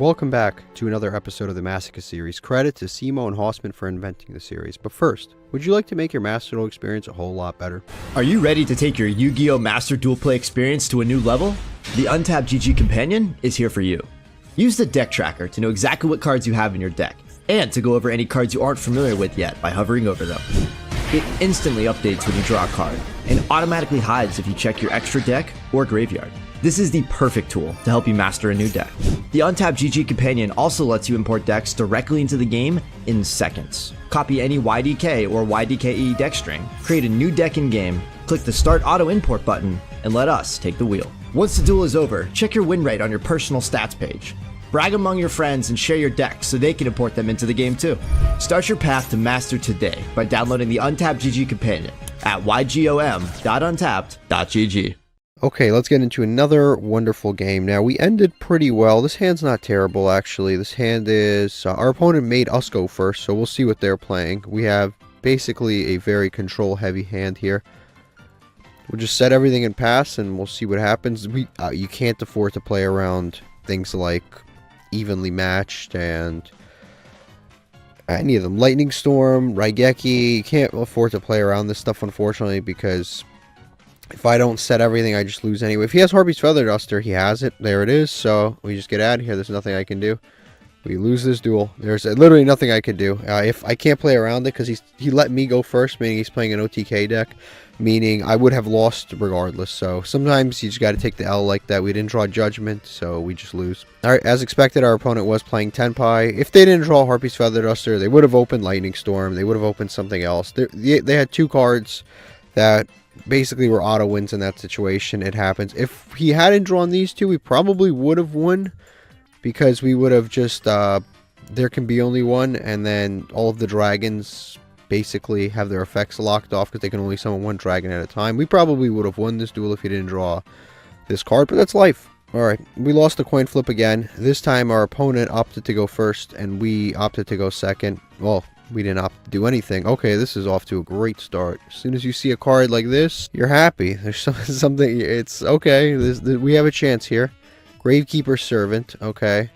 Welcome back to another episode of the Masochist series. Credit to Cimo and Hossman for inventing the series. But first, would you like to make your Master Duel experience a whole lot better? Are you ready to take your Yu-Gi-Oh! Master Duel Play experience to a new level? The Untapped GG Companion is here for you. Use the deck tracker to know exactly what cards you have in your deck, and to go over any cards you aren't familiar with yet by hovering over them. It instantly updates when you draw a card, and automatically hides if you check your extra deck or graveyard. This is the perfect tool to help you master a new deck. The Untapped GG Companion also lets you import decks directly into the game in seconds. Copy any YDK or YDKE deck string, create a new deck in-game, click the Start Auto Import button, and let us take the wheel. Once the duel is over, check your win rate on your personal stats page. Brag among your friends and share your decks so they can import them into the game too. Start your path to master today by downloading the Untapped GG Companion at ygom.untapped.gg. Okay, let's get into another wonderful game. Now, we ended pretty well. This hand's not terrible, actually. This hand is... our opponent made us go first, so we'll see what they're playing. We have basically a very control-heavy hand here. We'll just set everything in pass, and we'll see what happens. You can't afford to play around things like evenly matched and any of them. Lightning Storm, Raigeki. You can't afford to play around this stuff, unfortunately, because... if I don't set everything, I just lose anyway. If he has Harpy's Feather Duster, he has it. There it is. So we just get out of here. There's nothing I can do. We lose this duel. There's literally nothing I could do. If I can't play around it because he let me go first, meaning he's playing an OTK deck, meaning I would have lost regardless. So sometimes you just got to take the L like that. We didn't draw Judgment, so we just lose. All right, as expected, our opponent was playing Tenpai. If they didn't draw Harpy's Feather Duster, they would have opened Lightning Storm. They would have opened something else. They had two cards that... basically we're auto wins in that situation. It happens. If he hadn't drawn these two, we probably would have won, because we would have just there can be only one, and then all of the dragons basically have their effects locked off because they can only summon one dragon at a time. We probably would have won this duel if he didn't draw this card, but that's life. Alright, we lost the coin flip again. This time our opponent opted to go first and we opted to go second. Well, we didn't opt to do anything. Okay, this is off to a great start. As soon as you see a card like this, you're happy. There's something, it's okay. We have a chance here. Gravekeeper Servant, okay.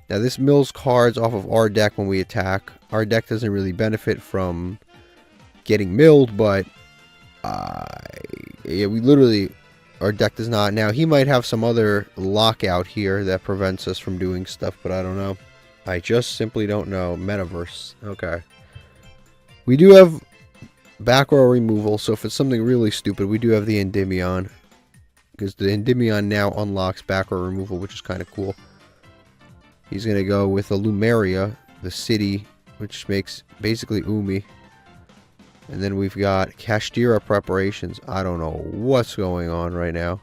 Now this mills cards off of our deck when we attack. Our deck doesn't really benefit from getting milled, but yeah, we literally, our deck does not. Now he might have some other lockout here that prevents us from doing stuff, but I don't know. I just simply don't know. Metaverse. Okay. We do have back row removal, so if it's something really stupid, we do have the Endymion. Because the Endymion now unlocks back row removal, which is kind of cool. He's going to go with a Lumeria, the city, which makes basically Umi. And then we've got Kashtira Preparations. I don't know what's going on right now,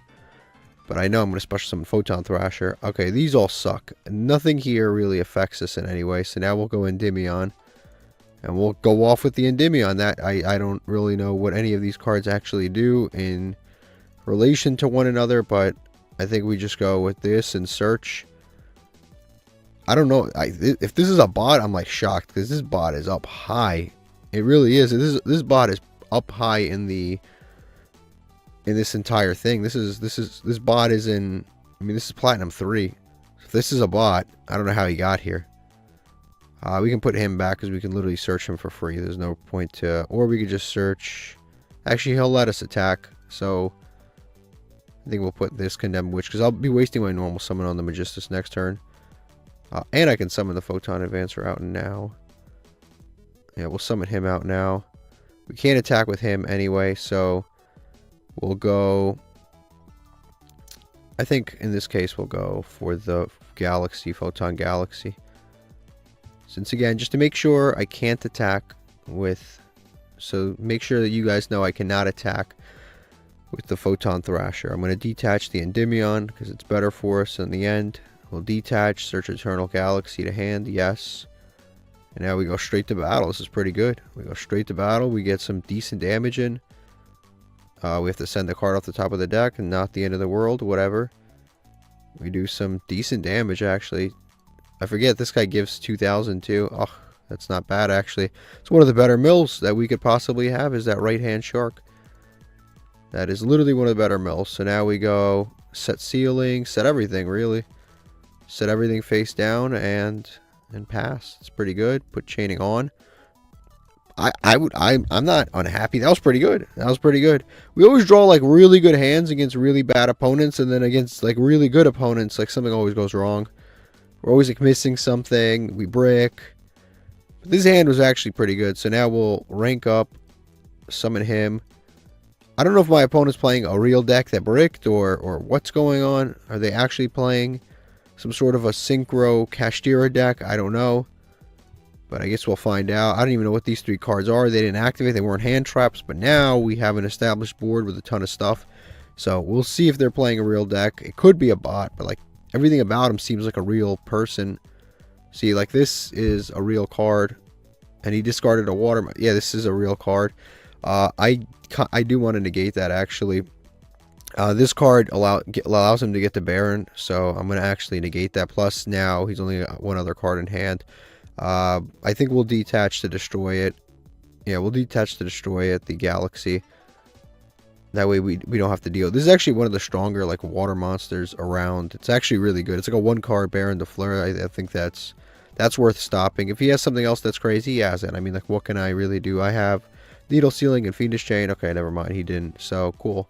but I know I'm going to special summon Photon Thrasher. Okay, these all suck. Nothing here really affects us in any way. So now we'll go Endymion. And we'll go off with the Endymion. That I don't really know what any of these cards actually do in relation to one another. But I think we just go with this and search. I don't know. If this is a bot, I'm like shocked. Because this bot is up high. It really is. This bot is up high in this entire thing. This bot is in, I mean, this is Platinum 3. If this is a bot, I don't know how he got here. We can put him back because we can literally search him for free. There's no point to, or we could just search. Actually, he'll let us attack. So I think we'll put this Condemned Witch because I'll be wasting my normal summon on the Magistus next turn. And I can summon the Photon Advancer out now. Yeah, we'll summon him out now. We can't attack with him anyway, so we'll go... I think in this case we'll go for the Galaxy, Photon Galaxy. Since again, just to make sure I can't attack with... so make sure that you guys know I cannot attack with the Photon Thrasher. I'm going to detach the Endymion because it's better for us in the end. We'll detach, search Eternal Galaxy to hand, yes. And now we go straight to battle. This is pretty good. We go straight to battle. We get some decent damage in. We have to send the card off the top of the deck and not the end of the world, whatever. We do some decent damage, actually. I forget, this guy gives 2,000 too. Oh, that's not bad, actually. It's one of the better mills that we could possibly have is that right-hand shark. That is literally one of the better mills. So now we go set ceiling, set everything, really. Set everything face down and pass. It's pretty good. Put chaining on. I'm not unhappy. That was pretty good. That was pretty good. We always draw like really good hands against really bad opponents, and then against like really good opponents, like something always goes wrong. We're always like missing something. We brick. But this hand was actually pretty good. So now we'll rank up, summon him. I don't know if my opponent's playing a real deck that bricked or what's going on. Are they actually playing some sort of a synchro Kashtira deck? I don't know. But I guess we'll find out. I don't even know what these 3 cards are. They didn't activate. They weren't hand traps. But now we have an established board with a ton of stuff. So we'll see if they're playing a real deck. It could be a bot. But like everything about him seems like a real person. See, like this is a real card. And he discarded a water. Yeah, this is a real card. I do want to negate that actually. This card allows him to get the Baron. So I'm going to actually negate that. Plus now he's only got 1 other card in hand. I think we'll detach to destroy it. Yeah, we'll detach to destroy it, the Galaxy. That way we don't have to deal. This is actually one of the stronger like water monsters around. It's actually really good. It's like a 1-card Baron de Fleur. I think that's worth stopping. If he has something else that's crazy, he has it. I mean, like, what can I really do? I have Needle Sealing and Fiendish Chain. Okay, never mind. He didn't. So, cool.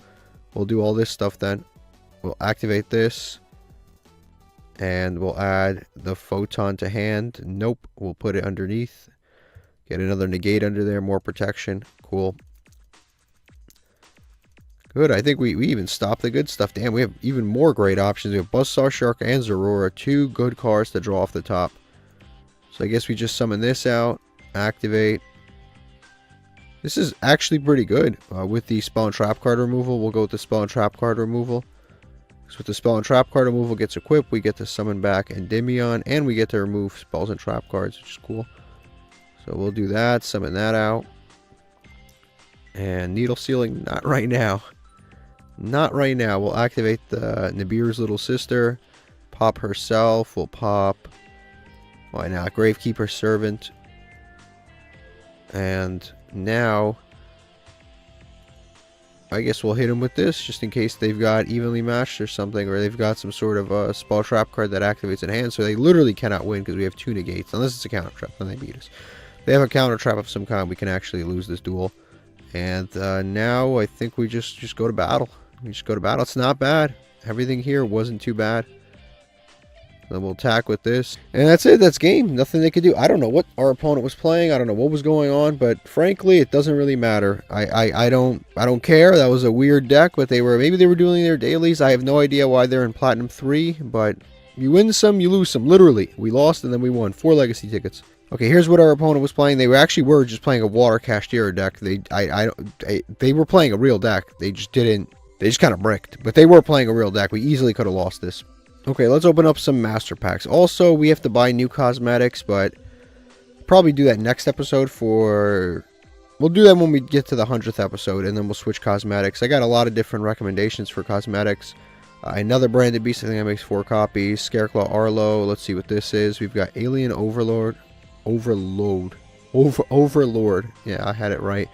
We'll do all this stuff then. We'll activate this. And we'll add the Photon to hand. Nope. We'll put it underneath. Get another negate under there. More protection. Cool. Good. I think we even stopped the good stuff. Damn, we have even more great options. We have Buzzsaw Shark and Zorora. 2 good cards to draw off the top. So I guess we just summon this out. Activate. This is actually pretty good. With the Spell and Trap card removal. We'll go with the Spell and Trap card removal. So with the Spell and Trap card removal gets equipped, we get to summon back Endymion, and we get to remove spells and trap cards, which is cool. So we'll do that, summon that out. And Needle Sealing, not right now. Not right now. We'll activate the Nibir's little sister. Pop herself. We'll pop, why not, Gravekeeper Servant. And now I guess we'll hit them with this, just in case they've got Evenly Matched or something, or they've got some sort of a spell trap card that activates in hand, so they literally cannot win because we have 2 negates, unless it's a counter trap, then they beat us. If they have a counter trap of some kind, we can actually lose this duel. And now I think we just go to battle. We just go to battle. It's not bad. Everything here wasn't too bad. Then we'll attack with this. And that's it. That's game. Nothing they could do. I don't know what our opponent was playing. I don't know what was going on. But frankly, it doesn't really matter. I don't care. That was a weird deck. But maybe they were doing their dailies. I have no idea why they're in Platinum 3. But you win some, you lose some. Literally. We lost and then we won. 4 legacy tickets. Okay, here's what our opponent was playing. They were just playing a Water Kashtira deck. They were playing a real deck. They just kind of bricked. But they were playing a real deck. We easily could have lost this. Okay, let's open up some master packs. Also, we have to buy new cosmetics, but probably do that next episode we'll do that when we get to the 100th episode, and then we'll switch cosmetics. I got a lot of different recommendations for cosmetics. Another branded beast, I think that makes 4 copies. Scareclaw Arlo, let's see what this is. We've got Alien Overlord. Overlord. Yeah, I had it right.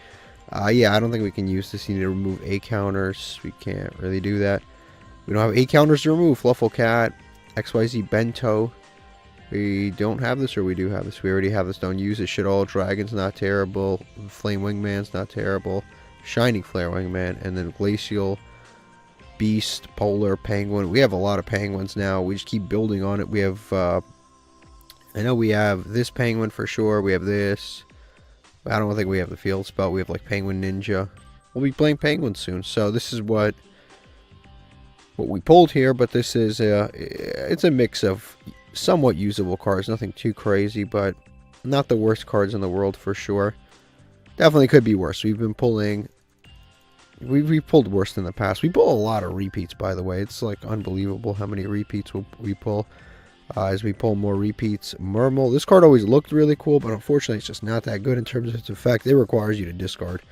Yeah, I don't think we can use this. You need to remove A counters. We can't really do that. We don't have 8 counters to remove. Fluffle Cat, XYZ Bento. We don't have this, or we do have this? We already have this. Don't use it. Shit all. Dragon's not terrible. Flame Wingman's not terrible. Shining Flare Wingman. And then Glacial Beast, Polar, Penguin. We have a lot of penguins now. We just keep building on it. We have, I know we have this penguin for sure. We have this. I don't think we have the field spell. We have like Penguin Ninja. We'll be playing penguins soon. So this is what we pulled here, but this is it's a mix of somewhat usable cards, nothing too crazy, but not the worst cards in the world for sure. Definitely could be worse. We've been pulling, we've pulled worse in the past. We pull a lot of repeats, by the way. It's like unbelievable how many repeats we pull. As we pull more repeats. Murmel, this card always looked really cool, but unfortunately it's just not that good in terms of its effect. It requires you to discard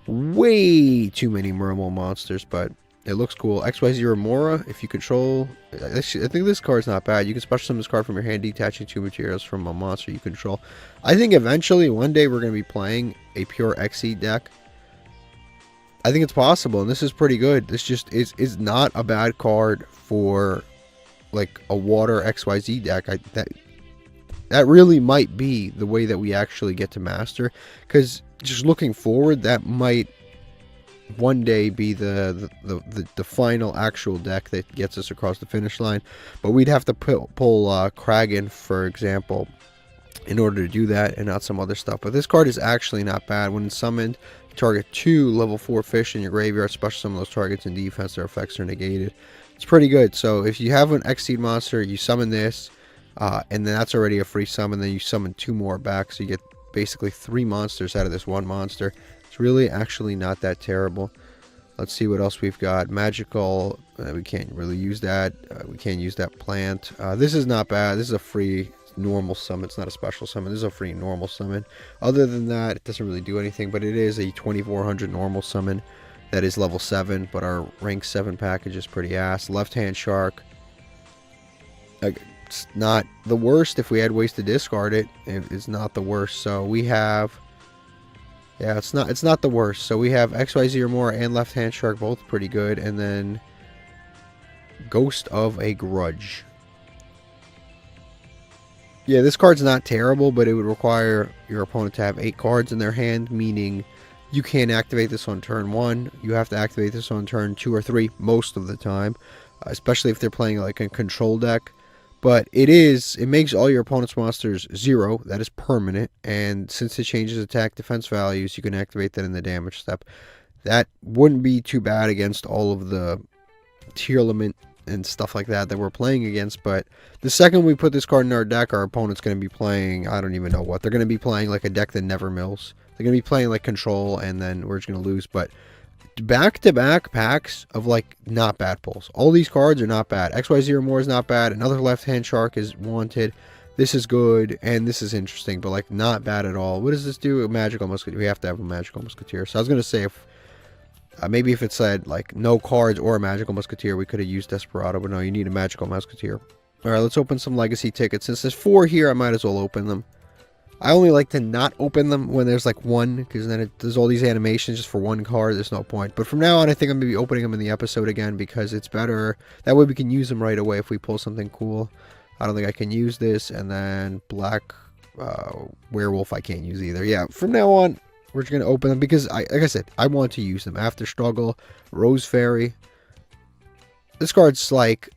way too many Murmel monsters, but it looks cool. XYZ Remora, if you control, I think this card's not bad. You can special summon this card from your hand, detaching 2 materials from a monster you control. I think eventually, one day, we're going to be playing a pure XE deck. I think it's possible, and this is pretty good. This just is not a bad card for like a water XYZ deck, that really might be the way that we actually get to master. Because just looking forward, that might one day be the final actual deck that gets us across the finish line. But we'd have to pull Kragan, for example, in order to do that, and not some other stuff. But this card is actually not bad. When it's summoned, you target 2 level 4 fish in your graveyard, special summon those targets in defense, their effects are negated. It's pretty good. So if you have an Xyz monster, you summon this, and then that's already a free summon. Then you summon 2 more back, so you get basically 3 monsters out of this 1 monster. It's really actually not that terrible. Let's see what else we've got. Magical, we can't really use that. We can't use that plant. This is not bad. This is a free normal summon. It's not a special summon. This is a free normal summon. Other than that, it doesn't really do anything, but it is a 2400 normal summon that is level 7, but our rank 7 package is pretty ass. Left hand shark. It's not the worst. If we had ways to discard it, it's not the worst. So we have, yeah, it's not the worst. So we have XYZ or more and left hand shark, both pretty good, and then Ghost of a Grudge. Yeah, this card's not terrible, but it would require your opponent to have 8 cards in their hand, meaning you can't activate this on turn 1. You have to activate this on turn 2 or 3 most of the time, especially if they're playing like a control deck. But it makes all your opponent's monsters 0. That is permanent, and since it changes attack defense values, you can activate that in the damage step. That wouldn't be too bad against all of the tier limit and stuff like that we're playing against. But the second we put this card in our deck, our opponent's going to be playing, I don't even know what. They're going to be playing like a deck that never mills. They're going to be playing like control, and then we're just going to lose. But back-to-back packs of like not bad pulls. All these cards are not bad. XYZ or more is not bad. Another left-hand shark is wanted. This is good, and this is interesting, but like not bad at all. What does this do? A magical musketeer. We have to have a magical musketeer. So I was going to say if maybe if it said like no cards or a magical musketeer, we could have used Desperado, but no, you need a magical musketeer. Alright, let's open some legacy tickets. Since there's 4 here, I might as well open them. I only like to not open them when there's like 1, because then there's all these animations just for 1 card. There's no point. But from now on, I think I'm going to be opening them in the episode again, because it's better. That way we can use them right away if we pull something cool. I don't think I can use this. And then Black Werewolf I can't use either. Yeah, from now on, we're just going to open them because, like I said, I want to use them. After Struggle, Rose Fairy. This card's like,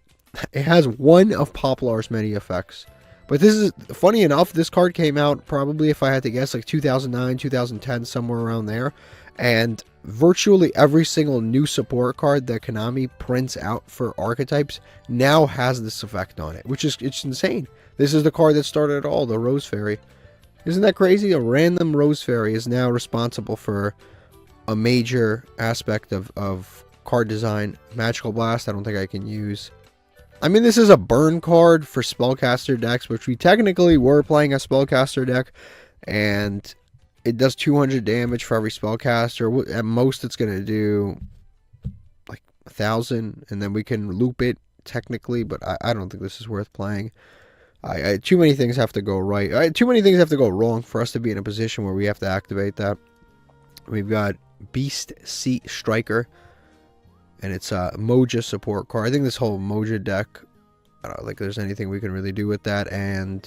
it has one of Poplar's many effects. But this is, funny enough, this card came out probably, if I had to guess, like 2009, 2010, somewhere around there. And virtually every single new support card that Konami prints out for archetypes now has this effect on it, which is, it's insane. This is the card that started it all, the Rose Fairy. Isn't that crazy? A random Rose Fairy is now responsible for a major aspect of card design. Magical Blast, I don't think I can use. I mean, this is a burn card for spellcaster decks, which we technically were playing a spellcaster deck, and it does 200 damage for every spellcaster. At most, it's going to do like 1,000, and then we can loop it technically, but I don't think this is worth playing. Too many things have to go right. Too many things have to go wrong for us to be in a position where we have to activate that. We've got Beast Seat Striker. And it's a Moja support card. I think this whole Moja deck, I don't think there's anything we can really do with that. And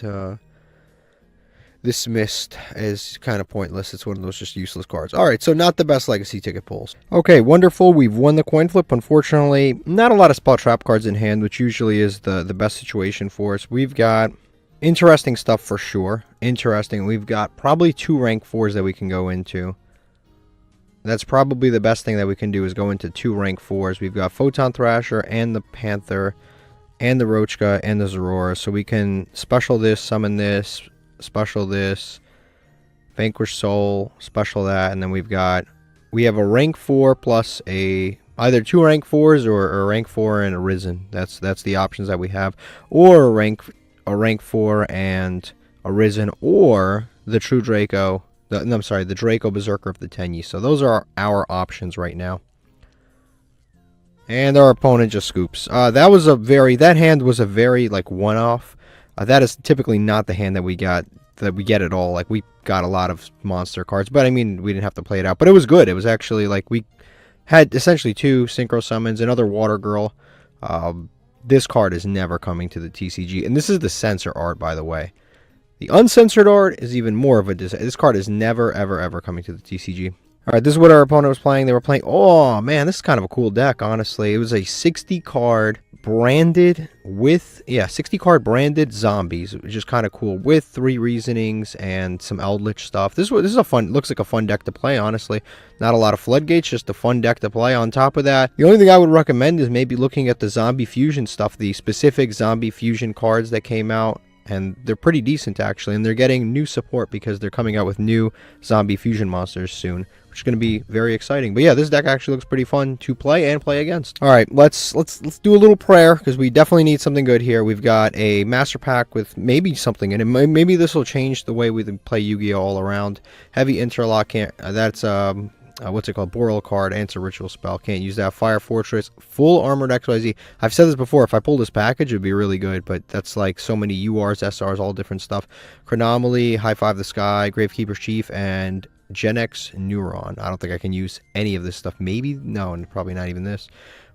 this Mist is kind of pointless. It's one of those just useless cards. Alright, so not the best legacy ticket pulls. Okay, wonderful. We've won the coin flip. Unfortunately, not a lot of spell trap cards in hand, which usually is the best situation for us. We've got interesting stuff for sure. Interesting. We've got probably 2 rank 4s that we can go into. That's probably the best thing that we can do is go into 2 rank 4s. We've got Photon Thrasher and the Panther and the Roachka and the Zorora. So we can special this, summon this, special this, Vanquish Soul, special that, and then we have a rank 4 plus either 2 rank 4s or a rank 4 and a Risen. That's the options that we have. Or a rank 4 and a Risen, or the True Draco. The Draco Berserker of the Tenyi. So those are our options right now. And our opponent just scoops. That hand was a very like one-off. That is typically not the hand that we get at all. Like we got a lot of monster cards, but I mean we didn't have to play it out. But it was good. It was actually like we had essentially 2 synchro summons, another Water Girl, This card is never coming to the TCG. And this is the censor art, by the way. The uncensored art is even more of a this card is never, ever, ever coming to the TCG. Alright, this is what our opponent was playing. They were playing... Oh, man, this is kind of a cool deck, honestly. It was a 60-card branded with... Yeah, 60-card branded zombies. It was just kind of cool with 3 reasonings and some Eldritch stuff. This is a fun... Looks like a fun deck to play, honestly. Not a lot of floodgates, just a fun deck to play. On top of that, the only thing I would recommend is maybe looking at the zombie fusion stuff. The specific zombie fusion cards that came out. And they're pretty decent, actually. And they're getting new support because they're coming out with new zombie fusion monsters soon, which is going to be very exciting. But yeah, this deck actually looks pretty fun to play and play against. All right, let's do a little prayer because we definitely need something good here. We've got a master pack with maybe something in it. Maybe this will change the way we play Yu-Gi-Oh all around. Heavy interlock can't. That's what's it called? Boral card, answer ritual spell. Can't use that. Fire Fortress, full armored XYZ. I've said this before. If I pull this package, it would be really good. But that's like so many URs, SRs, all different stuff. Chronomaly, High Five the Sky, Gravekeeper's Chief, and Gen X Neuron. I don't think I can use any of this stuff. Maybe? No, and probably not even this.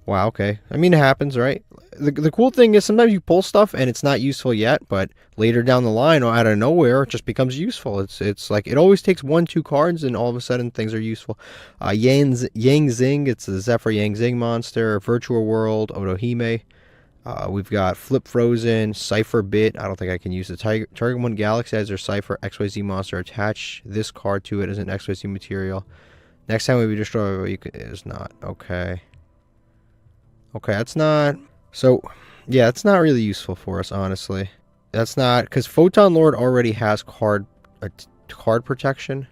Wow, okay. I mean, it happens, right? The cool thing is sometimes you pull stuff and it's not useful yet, but later down the line or out of nowhere, it just becomes useful. It's like it always takes 1-2 cards and all of a sudden things are useful. Yang Zing, it's a Zephyr Yang Zing monster. Virtual World, Otohime. We've got Flip Frozen, Cypher Bit. I don't think I can use the Target 1 Galaxy as their Cypher XYZ monster. Attach this card to it as an XYZ material. Next time we destroy it is not. Okay. Okay, that's not... So, yeah, it's not really useful for us, honestly. That's not... Because Photon Lord already has card protection.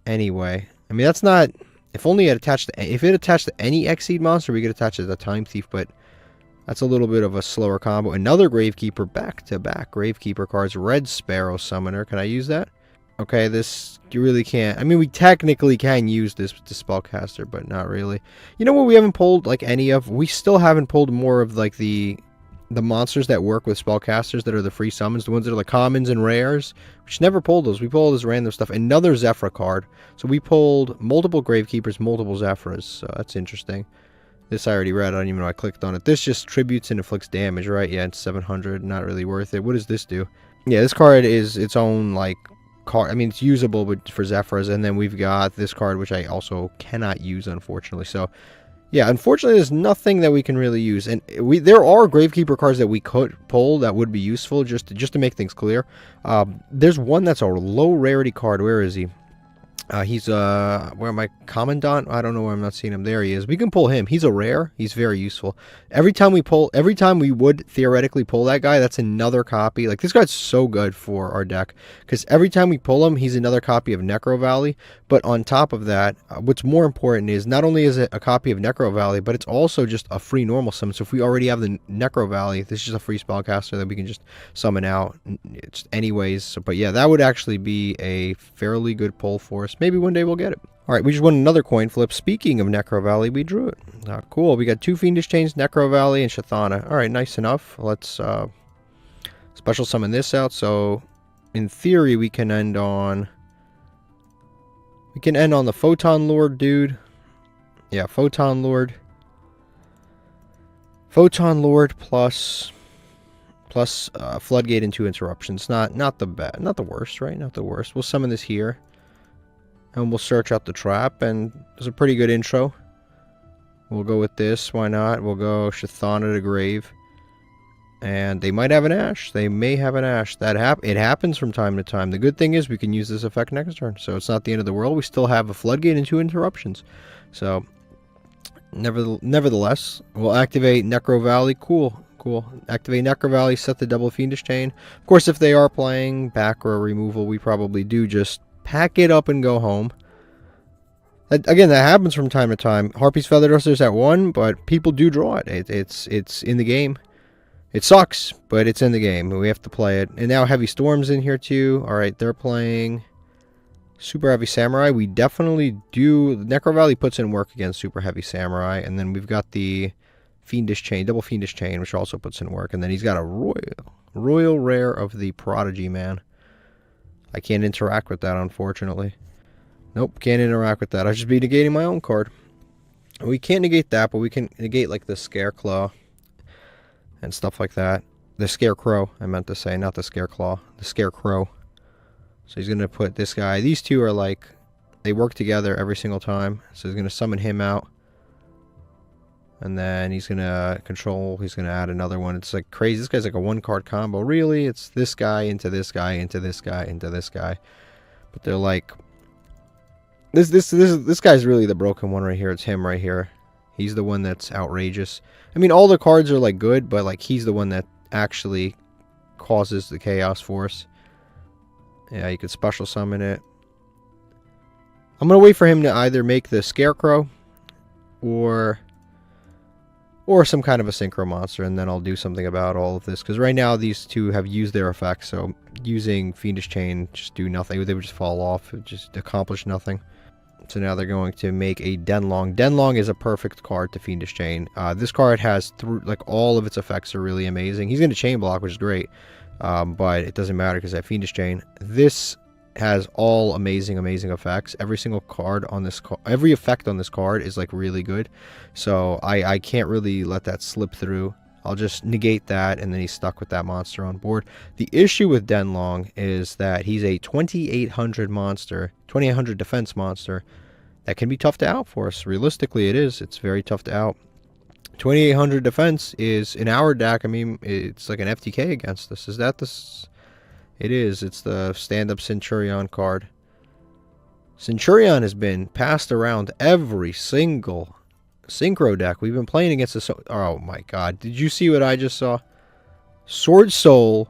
Anyway. I mean, that's not... If only it attached to... If it attached to any Xseed monster, we could attach it to the Time Thief, but... That's a little bit of a slower combo. Another Gravekeeper, back-to-back Gravekeeper cards. Red Sparrow Summoner. Can I use that? Okay, this, you really can't. I mean, we technically can use this with the Spellcaster, but not really. You know what we haven't pulled, like, any of? We still haven't pulled more of, like, the monsters that work with Spellcasters that are the free summons. The ones that are the commons and rares. We just never pulled those. We pull all this random stuff. Another Zephyr card. So we pulled multiple Gravekeepers, multiple Zephyrs. So that's interesting. This I already read. I don't even know I clicked on it. This just tributes and inflicts damage, right? Yeah, it's 700. Not really worth it. What does this do? Yeah, this card is its own, like... card. I mean, it's usable but for Zephyrs, and then we've got this card which I also cannot use, unfortunately. So yeah, unfortunately there's nothing that we can really use, and there are Gravekeeper cards that we could pull that would be useful, just to make things clear. There's one that's a low rarity card. Where is he? He's where am I? Commandant? I don't know where I'm not seeing him. There he is. We can pull him. He's a rare. He's very useful. Every time we would theoretically pull that guy, that's another copy. Like, this guy's so good for our deck because every time we pull him, he's another copy of Necro Valley. But on top of that, what's more important is not only is it a copy of Necro Valley, but it's also just a free normal summon. So if we already have the Necro Valley, this is just a free spellcaster that we can just summon out. It's anyways. So, but yeah, that would actually be a fairly good pull for us. Maybe one day we'll get it. Alright, we just won another coin flip. Speaking of Necro Valley, we drew it. Cool. We got 2 Fiendish Chains, Necro Valley, and Shathana. Alright, nice enough. Let's special summon this out. So, in theory, we can end on... We can end on the Photon Lord, dude. Yeah, Photon Lord. Photon Lord plus Floodgate and 2 Interruptions. Not the worst, right? Not the worst. We'll summon this here. And we'll search out the trap, and it's a pretty good intro. We'll go with this, why not? We'll go Shathana to Grave. And they might have an Ash. They may have an Ash. It happens from time to time. The good thing is we can use this effect next turn, so it's not the end of the world. We still have a Floodgate and 2 Interruptions. So, nevertheless, we'll activate Necro Valley. Cool. Activate Necro Valley, set the double Fiendish Chain. Of course, if they are playing back or removal, we probably do just pack it up and go home. Again, that happens from time to time. Harpy's Feather Duster's at 1, but people do draw it. It's in the game. It sucks, but it's in the game. We have to play it. And now Heavy Storm's in here too. Alright, they're playing Super Heavy Samurai. We definitely do. Necro Valley puts in work against Super Heavy Samurai. And then we've got the Fiendish Chain, double Fiendish Chain, which also puts in work. And then he's got a Royal Rare of the Prodigy, man. I can't interact with that, unfortunately. Nope, can't interact with that. I'll just be negating my own card. We can't negate that, but we can negate, like, the Scareclaw. and stuff like that. The Scarecrow, I meant to say, not the Scareclaw. The Scarecrow. So he's going to put this guy. These two are like, they work together every single time. So he's going to summon him out. And then he's going to control, he's going to add another one. It's like crazy. This guy's like a one-card combo. Really, it's this guy into this guy into this guy into this guy. But they're like, this guy's really the broken one right here. It's him right here. He's the one that's outrageous. I mean, all the cards are like good, but like he's the one that actually causes the chaos for us. Yeah, you could special summon it. I'm going to wait for him to either make the Scarecrow or some kind of a Synchro monster, and then I'll do something about all of this. Because right now, these two have used their effects, so using Fiendish Chain just do nothing. They would just fall off. It would just accomplish nothing. So now they're going to make a Denlong. Denlong is a perfect card to Fiendish Chain. This card has, like, all of its effects are really amazing. He's going to Chain Block, which is great. But it doesn't matter because I have Fiendish Chain. This has all amazing effects. Every single card on this every effect on this card is like really good. So I can't really let that slip through. I'll just negate that, and then he's stuck with that monster on board. The issue with Denlong is that he's a 2800 monster, 2800 defense monster that can be tough to out for us. Realistically, it is. It's very tough to out. 2800 defense is in our deck. I mean, it's like an FTK against us. Is that this? It is. It's the stand-up Centurion card. Centurion has been passed around every single Synchro deck. We've been playing against this. Oh my god. Did you see what I just saw? Sword Soul,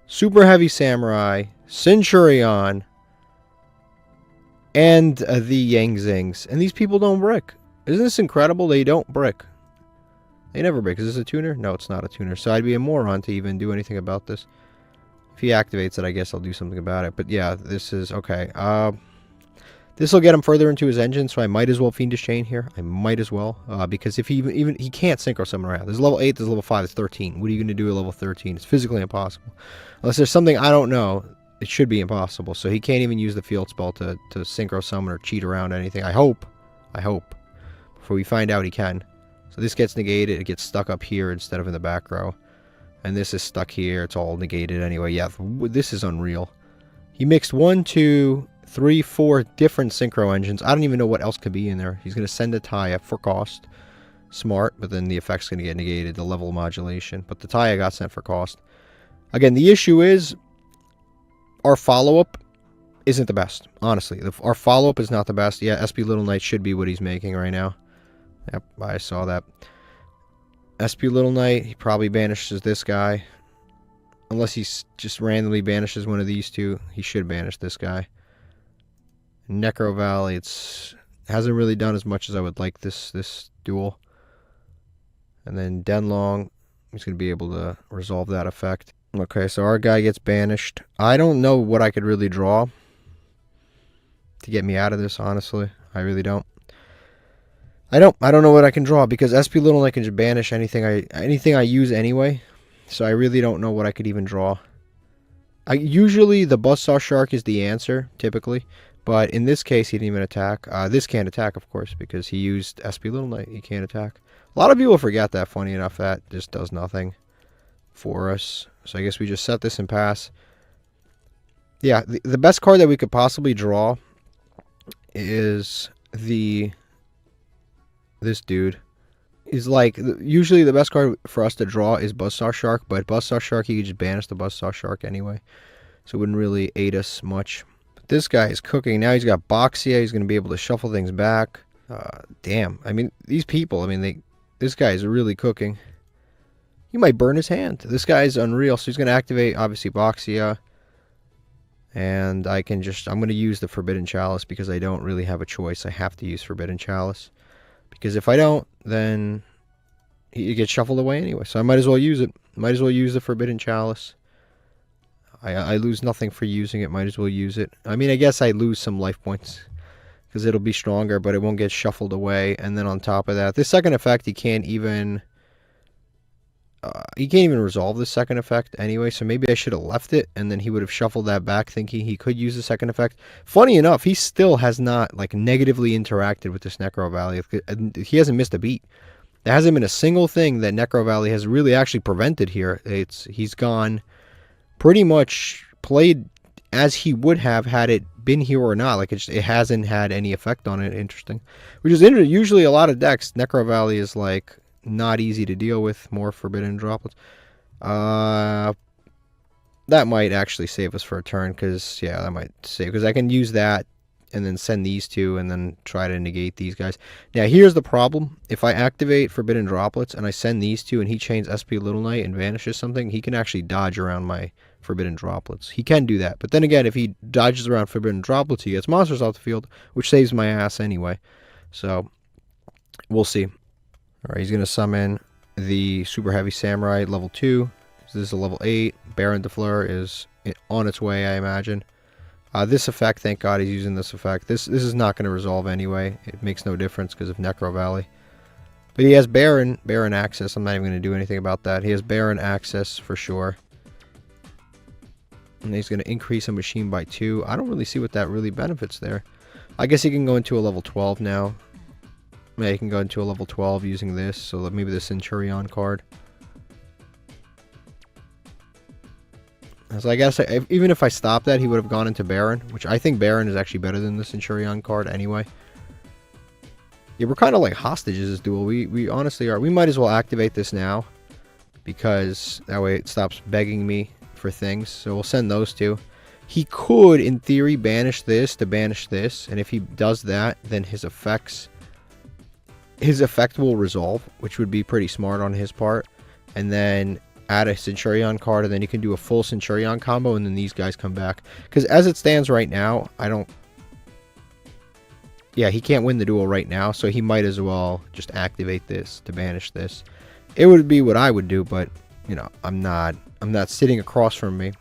Super Heavy Samurai, Centurion, and the Yang Zings. And these people don't brick. Isn't this incredible? They don't brick. They never brick. Is this a tuner? No, it's not a tuner. So I'd be a moron to even do anything about this. If he activates it, I guess I'll do something about it. But yeah, this is okay. This will get him further into his engine, so I might as well Fiendish Chain here. I might as well, because if he even he can't Synchro Summon around. There's level 8, there's level 5, there's 13. What are you going to do at level 13? It's physically impossible. Unless there's something I don't know, it should be impossible. So he can't even use the field spell to Synchro Summon or cheat around anything. I hope. Before we find out he can. So this gets negated. It gets stuck up here instead of in the back row. And this is stuck here. It's all negated anyway. Yeah, this is unreal. He mixed 1, 2, 3, 4 different Synchro engines. I don't even know what else could be in there. He's going to send a Taya for cost. Smart, but then the effect's going to get negated, the level modulation. But the Taya got sent for cost. Again, the issue is our follow-up isn't the best, honestly. Our follow-up is not the best. Yeah, SP Little Knight should be what he's making right now. Yep, I saw that. SP Little Knight, he probably banishes this guy. Unless he just randomly banishes one of these two, he should banish this guy. Necro Valley, hasn't really done as much as I would like this duel. And then Denlong, he's going to be able to resolve that effect. Okay, so our guy gets banished. I don't know what I could really draw to get me out of this, honestly. I really don't. I don't know what I can draw because SP Little Knight can just banish anything I use anyway. So I really don't know what I could even draw. Usually the Buzzsaw Shark is the answer, typically. But in this case, he didn't even attack. This can't attack, of course, because he used SP Little Knight. He can't attack. A lot of people forget that, funny enough, that just does nothing for us. So I guess we just set this and pass. Yeah, the best card that we could possibly draw is this dude. Is like, usually the best card for us to draw is Buzzsaw Shark, but Buzzsaw Shark, you could just banish the Buzzsaw Shark anyway. So it wouldn't really aid us much. But this guy is cooking. Now he's got Boxia. He's going to be able to shuffle things back. Damn. I mean, these people, I mean, this guy is really cooking. He might burn his hand. This guy is unreal. So he's going to activate, obviously, Boxia. And I'm going to use the Forbidden Chalice because I don't really have a choice. I have to use Forbidden Chalice. Because if I don't, then he gets shuffled away anyway. So I might as well use it. Might as well use the Forbidden Chalice. I lose nothing for using it. Might as well use it. I mean, I guess I lose some life points. Because it'll be stronger, but it won't get shuffled away. And then on top of that, this second effect, he can't even resolve the second effect anyway. So maybe I should have left it. And then he would have shuffled that back thinking he could use the second effect. Funny enough, he still has not like negatively interacted with this Necro Valley. He hasn't missed a beat. There hasn't been a single thing that Necro Valley has really actually prevented here. He's gone pretty much played as he would have had it been here or not. Like it hasn't had any effect on it. Interesting. Which is interesting. Usually a lot of decks, Necro Valley is like not easy to deal with. More Forbidden Droplets. That might actually save us for a turn, because yeah, that might save, because I can use that and then send these two and then try to negate these guys. Now here's the problem. If I activate Forbidden Droplets and I send these two and he chains SP Little Knight and vanishes something, he can actually dodge around my Forbidden Droplets. He can do that. But then again, if he dodges around Forbidden Droplets, he gets monsters off the field, which saves my ass anyway. So we'll see. Alright, he's going to summon the Super Heavy Samurai level 2. So this is a level 8. Baron de Fleur is on its way, I imagine. This effect, thank God he's using this effect. This is not going to resolve anyway. It makes no difference because of Necro Valley. But he has Baron access. I'm not even going to do anything about that. He has Baron access for sure. And he's going to increase a machine by 2. I don't really see what that really benefits there. I guess he can go into a level 12 now. Yeah, he can go into a level 12 using this. So maybe the Centurion card. So I guess even if I stopped that, he would have gone into Baron, which I think Baron is actually better than the Centurion card anyway. Yeah, we're kind of like hostages this duel. We honestly are. We might as well activate this now, because that way it stops begging me for things. So we'll send those two. He could, in theory, banish this to banish this, and if he does that, then his effect will resolve, which would be pretty smart on his part. And then add a Centurion card, and then you can do a full Centurion combo, and then these guys come back. Because as it stands right now, yeah, he can't win the duel right now, so he might as well just activate this to banish this. It would be what I would do, but you know, I'm not sitting across from me.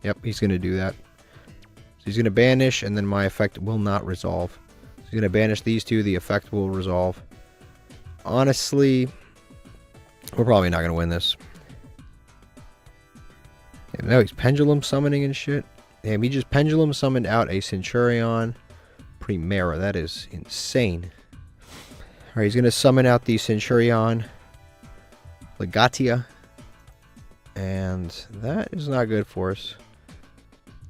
Yep, he's gonna do that. So he's gonna banish, and then my effect will not resolve. So he's gonna banish these two, the effect will resolve. Honestly, we're probably not gonna win this. And now he's pendulum summoning and shit. Damn, he just pendulum summoned out a Centurion Primera. That is insane. Alright, he's going to summon out the Centurion Legatia. And that is not good for us.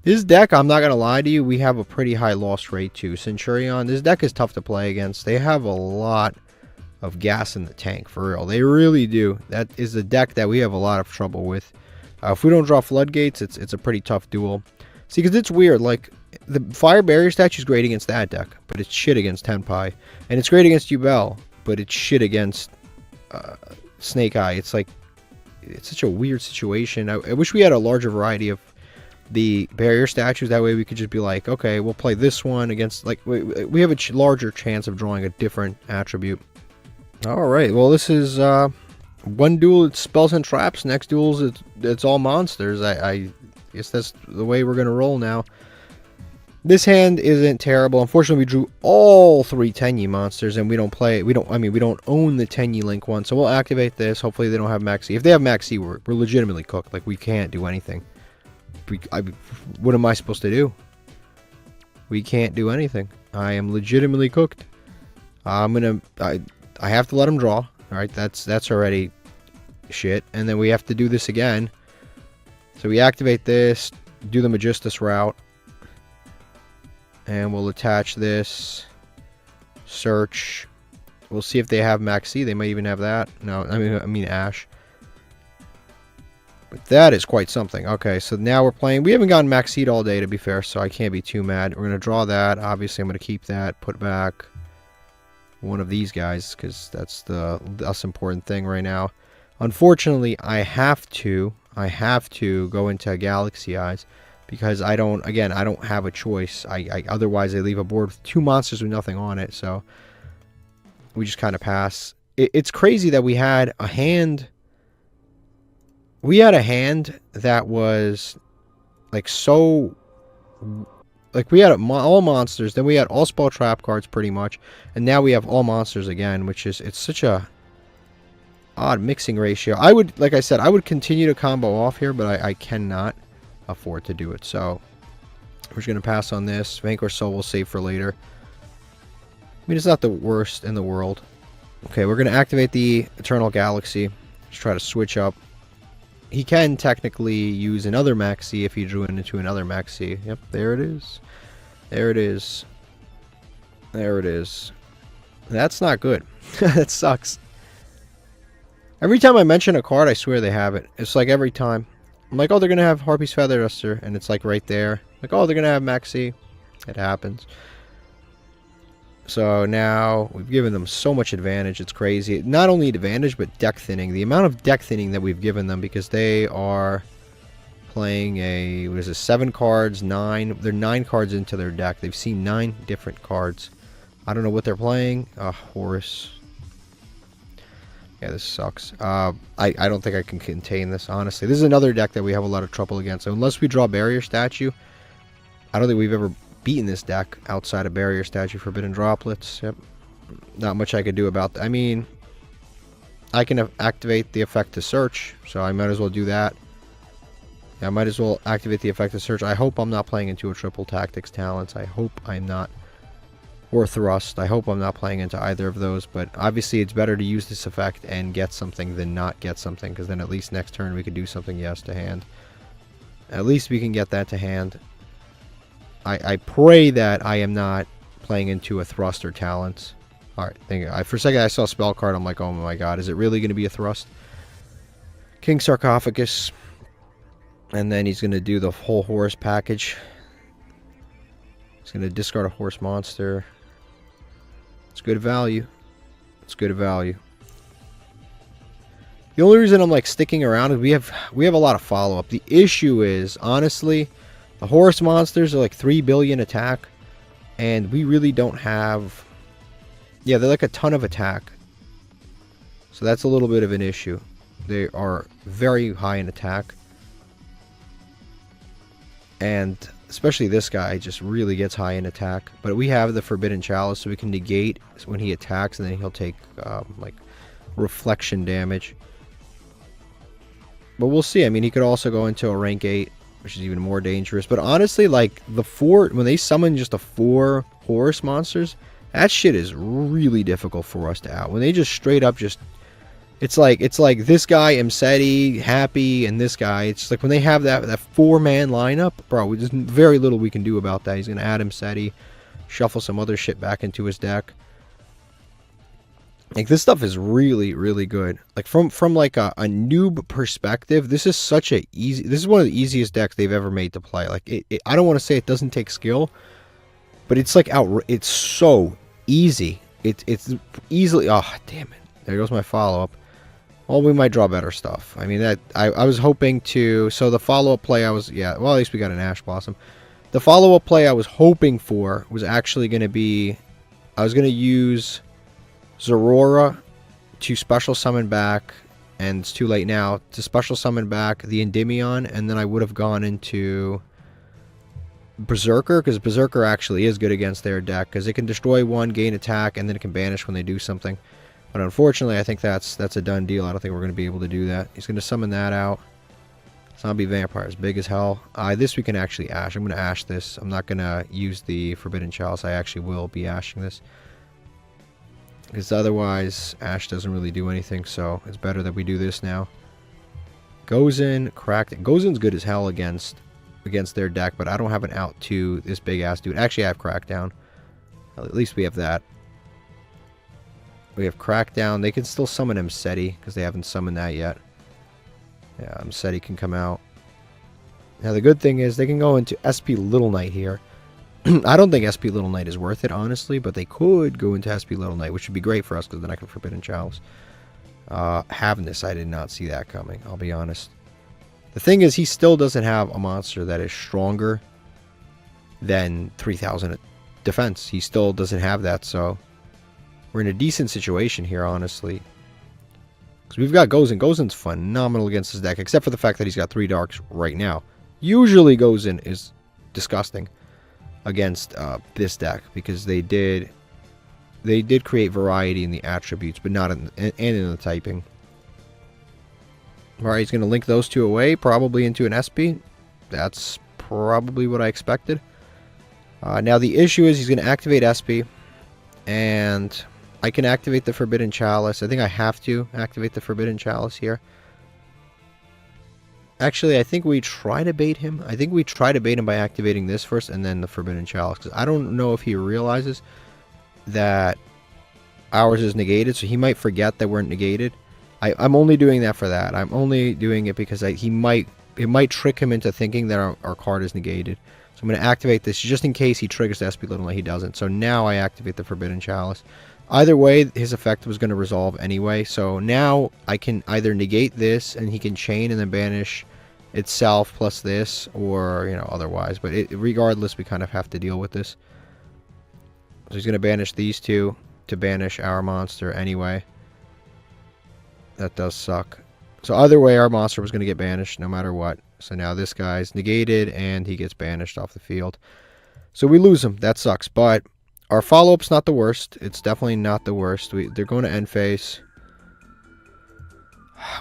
This deck, I'm not going to lie to you, we have a pretty high loss rate too. Centurion, this deck is tough to play against. They have a lot of gas in the tank, for real. They really do. That is a deck that we have a lot of trouble with. If we don't draw Floodgates, it's a pretty tough duel. See, because it's weird. Like, the Fire Barrier statue is great against that deck, but it's shit against Tenpai. And it's great against Yubel, but it's shit against Snake Eye. It's like, it's such a weird situation. I wish we had a larger variety of the barrier statues. That way we could just be like, okay, we'll play this one against, like, we have a larger chance of drawing a different attribute. Alright, well, this is, one duel it's spells and traps, next duels it's all monsters. I guess that's the way we're gonna roll now. This hand isn't terrible. Unfortunately, we drew all 3 Tenyi monsters, and we don't own the Tenyi Link one, so we'll activate this. Hopefully they don't have Maxi. If they have Maxi, we're legitimately cooked. Like, we can't do anything. What am I supposed to do? We can't do anything. I am legitimately cooked. I have to let him draw. Alright, that's already shit. And then we have to do this again. So we activate this, do the Magistus route. And we'll attach this. Search. We'll see if they have Maxi. They might even have that. No, I mean Ash. But that is quite something. Okay, so now we're playing. We haven't gotten Maxi'd all day, to be fair, so I can't be too mad. We're going to draw that. Obviously, I'm going to keep that. Put back one of these guys, because that's the less important thing right now. Unfortunately, I have to go into Galaxy Eyes, because I don't have a choice. Otherwise I leave a board with 2 monsters with nothing on it, so we just kind of pass. It's crazy that we had a hand that was like so, like, we had all monsters, then we had all spell trap cards pretty much, and now we have all monsters again, which is, it's such a odd mixing ratio. Like I said, I would continue to combo off here, but I cannot afford to do it. So we're just going to pass on this. Vanquish Soul we'll save for later. I mean, it's not the worst in the world. Okay, we're going to activate the Eternal Galaxy. Just try to switch up. He can technically use another Maxi if he drew it into another Maxi. Yep, there it is. There it is. There it is. That's not good. That sucks. Every time I mention a card, I swear they have it. It's like every time. I'm like, oh, they're going to have Harpy's Feather Duster, and it's like right there. Like, oh, they're going to have Maxi. It happens. So now we've given them so much advantage. It's crazy. Not only advantage, but deck thinning. The amount of deck thinning that we've given them, because they are playing a, what is it, 7 cards, 9. They're 9 cards into their deck. They've seen 9 different cards. I don't know what they're playing. Horus. Yeah, this sucks. I don't think I can contain this, honestly. This is another deck that we have a lot of trouble against. So unless we draw Barrier Statue, I don't think we've ever beaten this deck outside of Barrier Statue, Forbidden Droplets. Yep. Not much I could do about that. I mean, I can activate the effect to search, so I might as well do that. Yeah, I might as well activate the effect to search. I hope I'm not playing into a triple Tactics Talents. I hope I'm not. Or Thrust. I hope I'm not playing into either of those, but obviously it's better to use this effect and get something than not get something, because then at least next turn we could do something, yes, to hand. At least we can get that to hand. I pray that I am not playing into a Thrust or Talents. Alright, for a second I saw a spell card, I'm like, oh my god, is it really going to be a Thrust? King Sarcophagus. And then he's going to do the whole Horus package. He's going to discard a Horse monster. It's good value. It's good value. The only reason I'm like sticking around is we have a lot of follow-up. The issue is, honestly, the Horus monsters are like 3 billion attack, and we really don't have... Yeah, they're like a ton of attack. So that's a little bit of an issue. They are very high in attack. And especially this guy just really gets high in attack. But we have the Forbidden Chalice, so we can negate when he attacks, and then he'll take like reflection damage. But we'll see. I mean, he could also go into a rank 8, which is even more dangerous. But honestly, like the 4, when they summon just the 4 Horus monsters, that shit is really difficult for us to out. When they just straight up just, it's like this guy, Mseti, Happy, and this guy. It's like when they have that 4-man lineup, bro, there's very little we can do about that. He's gonna add Mseti, shuffle some other shit back into his deck. Like, this stuff is really, really good. Like, from like a noob perspective, this is such a easy... This is one of the easiest decks they've ever made to play. Like, I don't want to say it doesn't take skill, but it's like it's so easy. It's easily... Oh, damn it. There goes my follow-up. Well, we might draw better stuff. I mean, that I was hoping to... So, the follow-up play I was... Yeah, well, at least we got an Ash Blossom. The follow-up play I was hoping for was actually going to be... I was going to use... Zorora to special summon back, and it's too late now, to special summon back the Endymion, and then I would have gone into Berserker, because Berserker actually is good against their deck, because it can destroy one, gain attack, and then it can banish when they do something. But unfortunately, I think that's a done deal. I don't think we're going to be able to do that. He's going to summon that out. Zombie Vampire is big as hell. This we can actually ash. I'm going to ash this. I'm not going to use the Forbidden Chalice. I actually will be ashing this. Because otherwise, Ash doesn't really do anything, so it's better that we do this now. Goes in, cracked. Goes in's good as hell against their deck, but I don't have an out to this big-ass dude. Actually, I have Crackdown. Well, at least we have that. We have Crackdown. They can still summon Mseti, because they haven't summoned that yet. Yeah, Mseti can come out. Now, the good thing is they can go into SP Little Knight here. I don't think SP Little Knight is worth it, honestly, but they could go into SP Little Knight, which would be great for us, because then I can Forbidden Chalice. Havness, I did not see that coming, I'll be honest. The thing is, he still doesn't have a monster that is stronger than 3,000 defense. He still doesn't have that, so we're in a decent situation here, honestly. Because we've got Gozen. Gozen's phenomenal against his deck, except for the fact that he's got 3 darks right now. Usually Gozen is disgusting against this deck, because they did create variety in the attributes, but not in the typing. Alright, he's going to link those 2 away, probably into an SP. That's probably what I expected. Now the issue is he's going to activate SP, and I can activate the Forbidden Chalice. I think I have to activate the Forbidden Chalice here. Actually, I think we try to bait him. I think we try to bait him by activating this first and then the Forbidden Chalice. Because I don't know if he realizes that ours is negated, so he might forget that we're negated. I'm only doing that for that. I'm only doing it because it might trick him into thinking that our card is negated. So I'm going to activate this just in case he triggers the SP Little Knight. He doesn't. So now I activate the Forbidden Chalice. Either way, his effect was going to resolve anyway. So now I can either negate this and he can chain and then banish itself plus this, or, you know, otherwise. But regardless, we kind of have to deal with this. So he's going to banish these two to banish our monster anyway. That does suck. So either way, our monster was going to get banished no matter what. So now this guy's negated and he gets banished off the field. So we lose him. That sucks. But our follow-up's not the worst. It's definitely not the worst. They're going to end phase.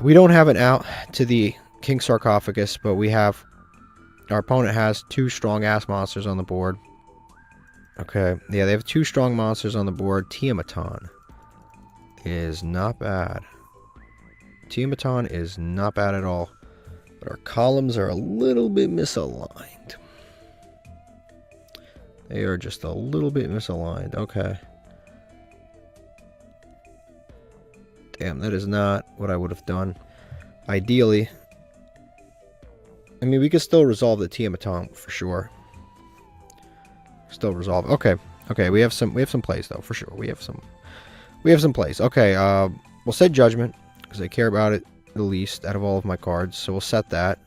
We don't have an out to the King Sarcophagus, but we have... Our opponent has two strong-ass monsters on the board. Okay. Yeah, they have two strong monsters on the board. Tiamaton is not bad. Tiamaton is not bad at all. But our columns are a little bit misaligned. They are just a little bit misaligned. Okay. Damn, that is not what I would have done. Ideally. I mean, we could still resolve the Tiamaton for sure. Still resolve. Okay. Okay, we have some plays though, for sure. We have some plays. Okay, we'll set Judgment, because I care about it the least out of all of my cards. So we'll set that.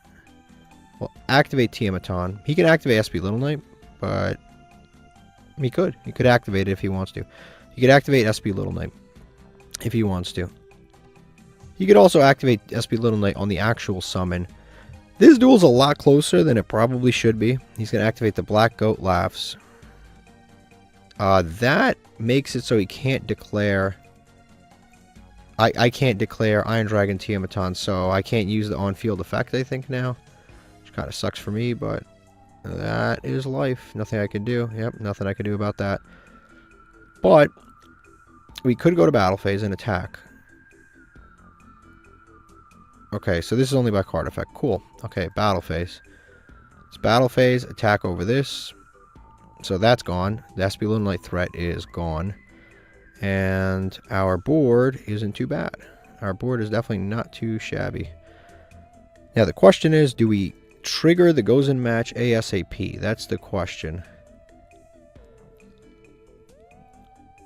We'll activate Tiamaton. He can activate SP Little Knight, but he could activate it if he wants to. He could activate SP Little Knight if he wants to. He could also activate SP Little Knight on the actual summon. This duel's a lot closer than it probably should be. He's going to activate the Black Goat Laughs. That makes it so he can't declare... I can't declare Iron Dragon Tiamaton, so I can't use the on-field effect, I think, now. Which kind of sucks for me, but that is life. Nothing I can do. Yep, nothing I can do about that. But we could go to battle phase and attack. Okay, so this is only by card effect. Cool. Okay, battle phase. It's battle phase, attack over this. So that's gone. The SP Little Knight threat is gone. And our board isn't too bad. Our board is definitely not too shabby. Now the question is, do we trigger the Gozen match ASAP? That's the question.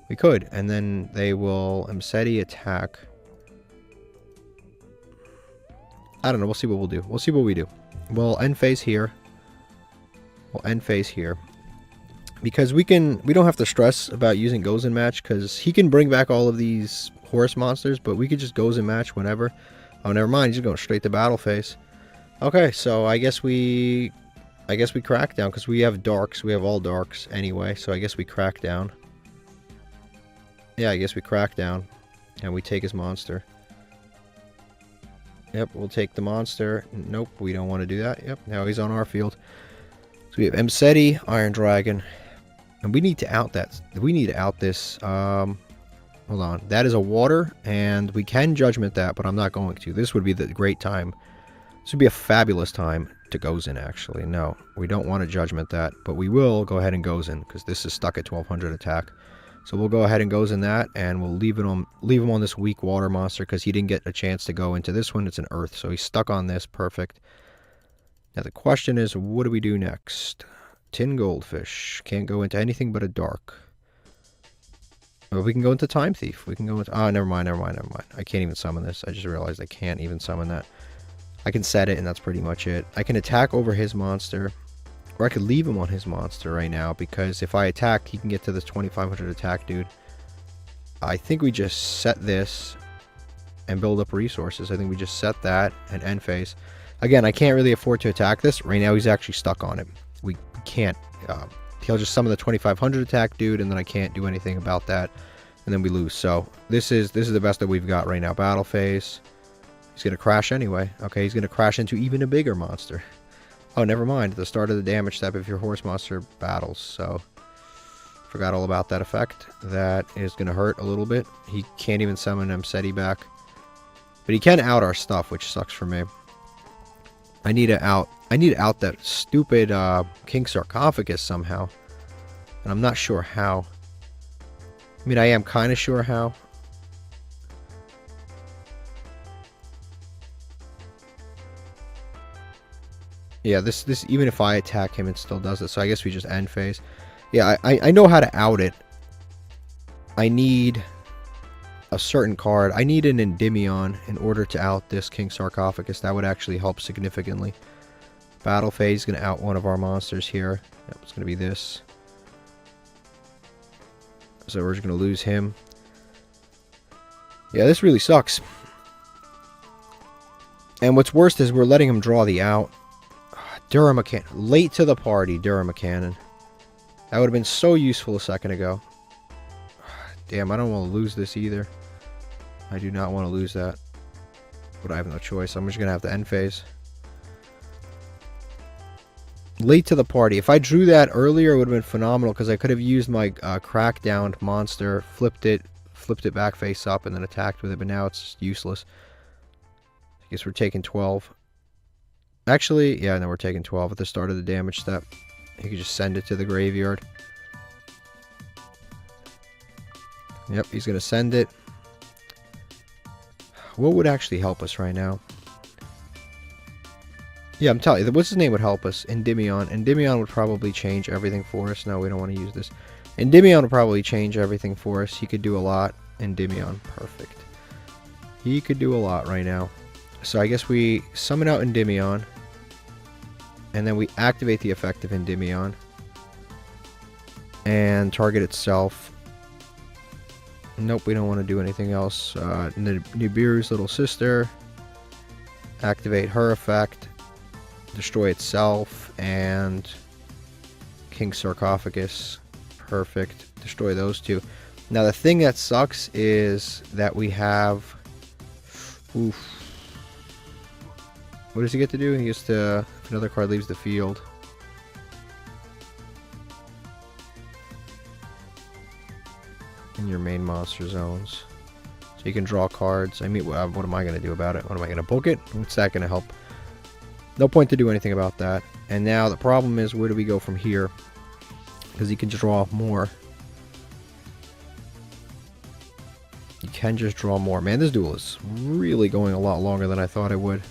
We could, and then they will Mseti attack. I don't know, we'll see what we'll do. We'll see what we do. We'll end phase here. We'll end phase here. Because we don't have to stress about using Gozen match, because he can bring back all of these horse monsters, but we could just Gozen match whenever. Oh, never mind, he's just going straight to battle phase. Okay, so I guess we crack down, because we have darks. We have all darks anyway, so I guess we crack down. Yeah, I guess we crack down, and we take his monster. Yep, we'll take the monster. Nope, we don't want to do that. Yep, now he's on our field. So we have Mseti, Iron Dragon. And we need to out that. We need to out this. Hold on. That is a water, and we can Judgment that, but I'm not going to. This would be the great time. This would be a fabulous time to Gozen, actually. No, we don't want to Judgment that, but we will go ahead and Gozen, because this is stuck at 1200 attack. So we'll go ahead and Gozen that, and we'll leave him on this weak water monster, because he didn't get a chance to go into this one. It's an earth, so he's stuck on this. Perfect. Now the question is, what do we do next? Tin Goldfish. Can't go into anything but a dark. Well, we can go into Time Thief. We can go into... Oh, never mind. I can't even summon this. I just realized I can't even summon that. I can set it, and that's pretty much it. I can attack over his monster. Or I could leave him on his monster right now, because if I attack, he can get to this 2500 attack dude. I think we just set this and build up resources. I think we just set that and end phase. Again, I can't really afford to attack this. Right now, he's actually stuck on it. We can't. He'll just summon the 2500 attack dude, and then I can't do anything about that. And then we lose. So this is the best that we've got right now. Battle phase. He's going to crash anyway. Okay, he's going to crash into even a bigger monster. Oh, never mind. At the start of the damage step if your horse monster battles. So Forgot all about that effect. That is going to hurt a little bit. He can't even summon Mseti back. But he can out our stuff, which sucks for me. I need to out that stupid King Sarcophagus somehow. And I'm not sure how. I mean, I am kind of sure how. Yeah, this even if I attack him, it still does it. So I guess we just end phase. Yeah, I know how to out it. I need a certain card. I need an Endymion in order to out this King Sarcophagus. That would actually help significantly. Battle phase is going to out one of our monsters here. Yep, it's going to be this. So we're just going to lose him. Yeah, this really sucks. And what's worst is we're letting him draw the out. Duramacan. Late to the party, Duramacan. That would have been so useful a second ago. Damn, I don't want to lose this either. I do not want to lose that. But I have no choice. I'm just going to have to end phase. Late to the party. If I drew that earlier, it would have been phenomenal because I could have used my crackdown monster, flipped it back face up, and then attacked with it. But now it's just useless. I guess we're taking 12. Actually, yeah, no, we're taking 12 at the start of the damage step. You could just send it to the graveyard. Yep, he's going to send it. What would actually help us right now? Yeah, I'm telling you, what's his name would help us? Endymion. Endymion would probably change everything for us. No, we don't want to use this. Endymion would probably change everything for us. He could do a lot. Endymion, perfect. He could do a lot right now. So I guess we summon out Endymion. And then we activate the effect of Endymion. And target itself. Nope, we don't want to do anything else. Nibiru's little sister. Activate her effect. Destroy itself. And King Sarcophagus. Perfect. Destroy those two. Now the thing that sucks is that we have... Oof. What does he get to do? He gets to... If another card leaves the field. In your main monster zones. So you can draw cards. I mean, what am I going to do about it? What am I going to book it? What's that going to help? No point to do anything about that. And now the problem is, where do we go from here? Because you can draw more. You can just draw more. Man, this duel is really going a lot longer than I thought it would.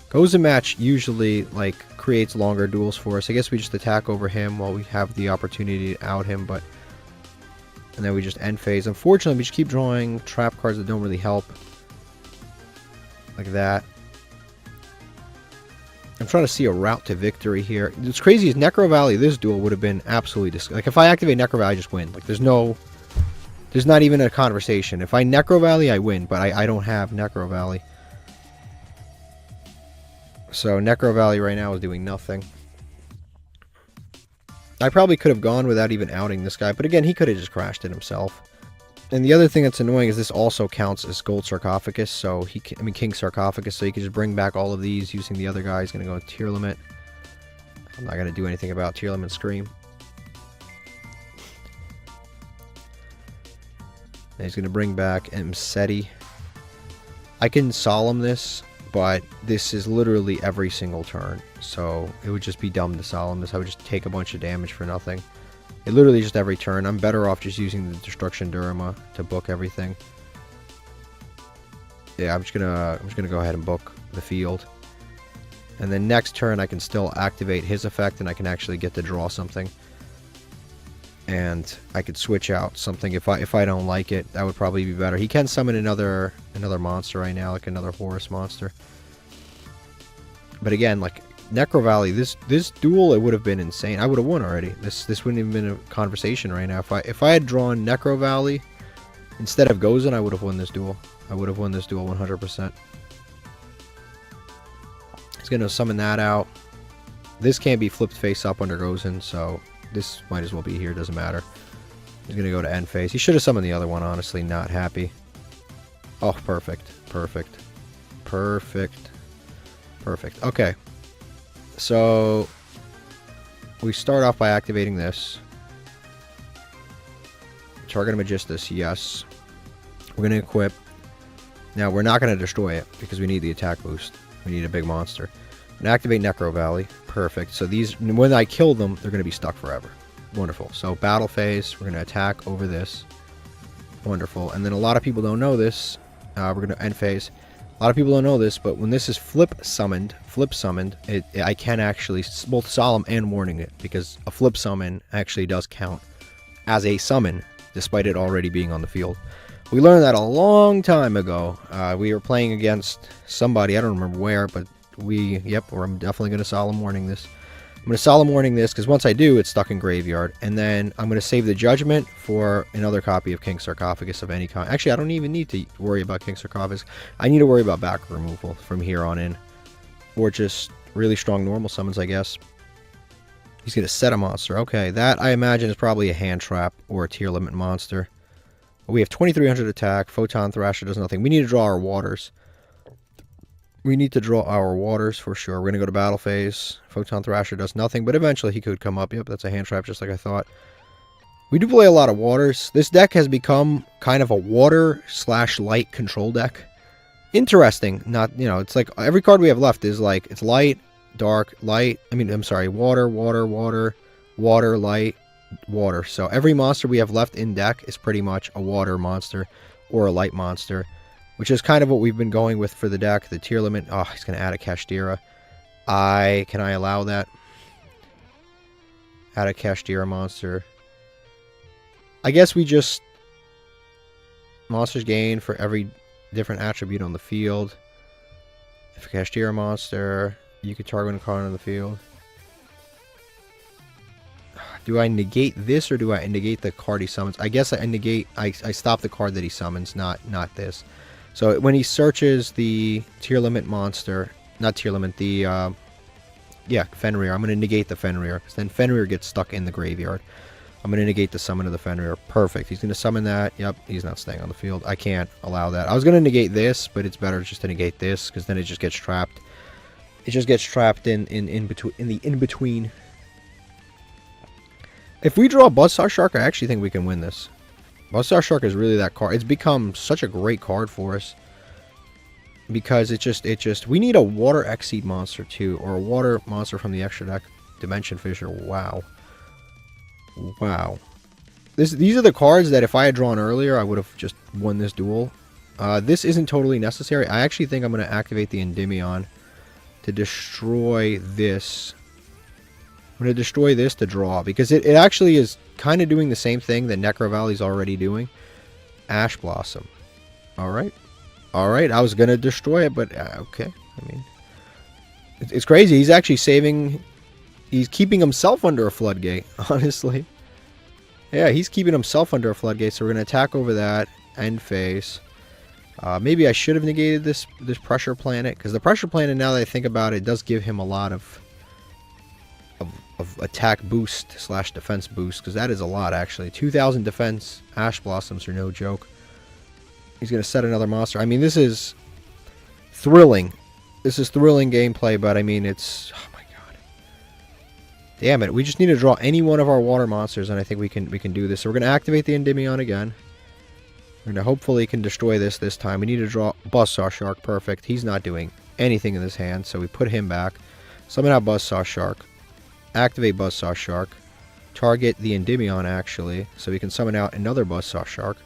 Gozen match usually like creates longer duels for us. I guess we just attack over him while we have the opportunity to out him, but and then we just end phase. Unfortunately, we just keep drawing trap cards that don't really help. Like that. I'm trying to see a route to victory here. What's crazy is Necro Valley, this duel would have been absolutely like if I activate Necro Valley, I just win. Like there's not even a conversation. If I Necro Valley, I win, but I don't have Necro Valley. So Necro Valley right now is doing nothing. I probably could have gone without even outing this guy, but again, he could have just crashed it himself. And the other thing that's annoying is this also counts as Gold Sarcophagus, so King Sarcophagus, so you can just bring back all of these using the other guy. He's going to go tier limit. I'm not going to do anything about tier limit Scream. And he's going to bring back Mseti. I can solemn this, but this is literally every single turn, so it would just be dumb to solemn this. I would just take a bunch of damage for nothing. It literally just every turn. I'm better off just using the Destruction Durama to book everything. Yeah, I'm just gonna go ahead and book the field. And then next turn I can still activate his effect and I can actually get to draw something. And I could switch out something if I don't like it. That would probably be better. He can summon another monster right now, like another Horus monster. But again, like Necro Valley, this duel, it would have been insane. I would have won already. This wouldn't have been a conversation right now. If I had drawn Necro Valley instead of Gozen, I would have won this duel. I would have won this duel 100%. He's gonna summon that out. This can't be flipped face up under Gozen, so this might as well be here. Doesn't matter. He's gonna go to end phase. He should have summoned the other one. Honestly, not happy. Oh, perfect, perfect, perfect, perfect. Okay. So we start off by activating this. Target Magistus, yes. We're going to equip. Now, we're not going to destroy it because we need the attack boost. We need a big monster. And activate Necro Valley. Perfect. So these, when I kill them, they're going to be stuck forever. Wonderful. So battle phase, we're going to attack over this. Wonderful. And then a lot of people don't know this. We're going to end phase. A lot of people don't know this, but when this is flip summoned, I can actually both solemn and warning it, because a flip summon actually does count as a summon, despite it already being on the field. We learned that a long time ago. We were playing against somebody, I don't remember where, but I'm definitely going to solemn warning this. I'm going to solemn warning this, because once I do, it's stuck in graveyard. And then I'm going to save the judgment for another copy of King Sarcophagus of any kind. Actually, I don't even need to worry about King Sarcophagus. I need to worry about back removal from here on in. Or just really strong normal summons, I guess. He's going to set a monster. Okay, that I imagine is probably a hand trap or a tier limit monster. We have 2300 attack. Photon Thrasher does nothing. We need to draw our waters. We need to draw our waters for sure. We're going to go to battle phase. Photon Thrasher does nothing, but eventually he could come up. Yep, that's a hand trap just like I thought. We do play a lot of waters. This deck has become kind of a water/light control deck. Interesting. Not, it's like every card we have left is like, it's light, dark, light. Water, light, water. So every monster we have left in deck is pretty much a water monster or a light monster, which is kind of what we've been going with for the deck. The tier limit. Oh, he's going to add a Kashtira. Can I allow that? Add a Kashtira monster. I guess we just... Monsters gain for every different attribute on the field. If a Kashtira monster, you could target a card on the field. Do I negate this or do I negate the card he summons? I guess I negate... I stop the card that he summons, not this. So when he searches the tier limit monster, not tier limit, the, Fenrir, I'm going to negate the Fenrir, because then Fenrir gets stuck in the graveyard. I'm going to negate the summon of the Fenrir. Perfect. He's going to summon that. Yep, he's not staying on the field. I can't allow that. I was going to negate this, but it's better just to negate this, because then it just gets trapped. It just gets trapped in the in-between. If we draw Buzzsaw Shark, I actually think we can win this. Buzzsaw Shark is really that card. It's become such a great card for us. Because we need a water Xyz monster too. Or a water monster from the extra deck. Dimension Fissure. Wow. Wow. These are the cards that if I had drawn earlier, I would have just won this duel. This isn't totally necessary. I actually think I'm going to activate the Endymion to destroy this. I'm going to destroy this to draw, because it actually is kind of doing the same thing that Necro Valley's already doing. Ash Blossom. Alright. Alright, I was going to destroy it, but okay. I mean, it's crazy. He's actually saving... He's keeping himself under a floodgate, honestly. Yeah, he's keeping himself under a floodgate, so we're going to attack over that. End phase. Maybe I should have negated this Pressure Planet, because the Pressure Planet, now that I think about it, does give him a lot of attack boost / defense boost, because that is a lot actually. 2,000 defense. Ash Blossoms are no joke. He's going to set another monster. I mean, this is thrilling. This is thrilling gameplay, but I mean, it's... Oh my god. Damn it. We just need to draw any one of our water monsters, and I think we can do this. So we're going to activate the Endymion again. We're going to hopefully can destroy this time. We need to draw Buzzsaw Shark. Perfect. He's not doing anything in this hand, so we put him back. Summon out Buzzsaw Shark. Activate Buzzsaw Shark. Target the Endymion, actually, so we can summon out another Buzzsaw Shark.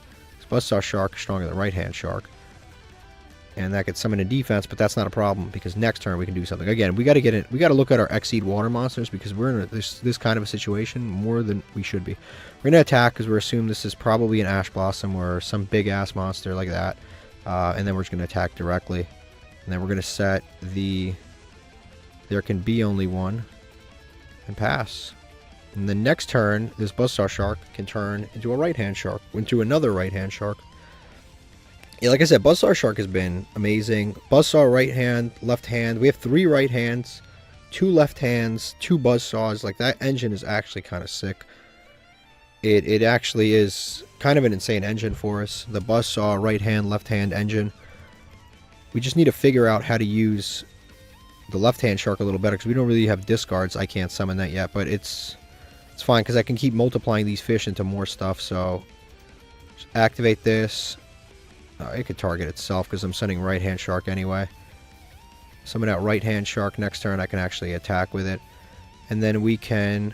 Buzzsaw Shark is stronger than right-hand Shark. And that could summon a defense, but that's not a problem, because next turn we can do something. Again, we got to get it. We got to look at our Xyz water monsters, because we're in this kind of a situation more than we should be. We're going to attack, because we're assuming this is probably an Ash Blossom or some big-ass monster like that. And then we're just going to attack directly. And then we're going to set the... There can be only one. And pass. And the next turn, this Buzzsaw Shark can turn into a right-hand Shark. Into another right-hand Shark. Yeah, like I said, Buzzsaw Shark has been amazing. Buzzsaw right hand, left hand. We have 3 right hands, 2 left hands, 2 Buzzsaws. Like, that engine is actually kind of sick. It actually is kind of an insane engine for us. The Buzzsaw right hand, left hand engine. We just need to figure out how to use the left-hand Shark a little better, because we don't really have discards. I can't summon that yet, but it's fine, because I can keep multiplying these fish into more stuff, so activate this. It could target itself because I'm sending right-hand shark anyway. Summon out right-hand shark next turn. I can actually attack with it. And then we can...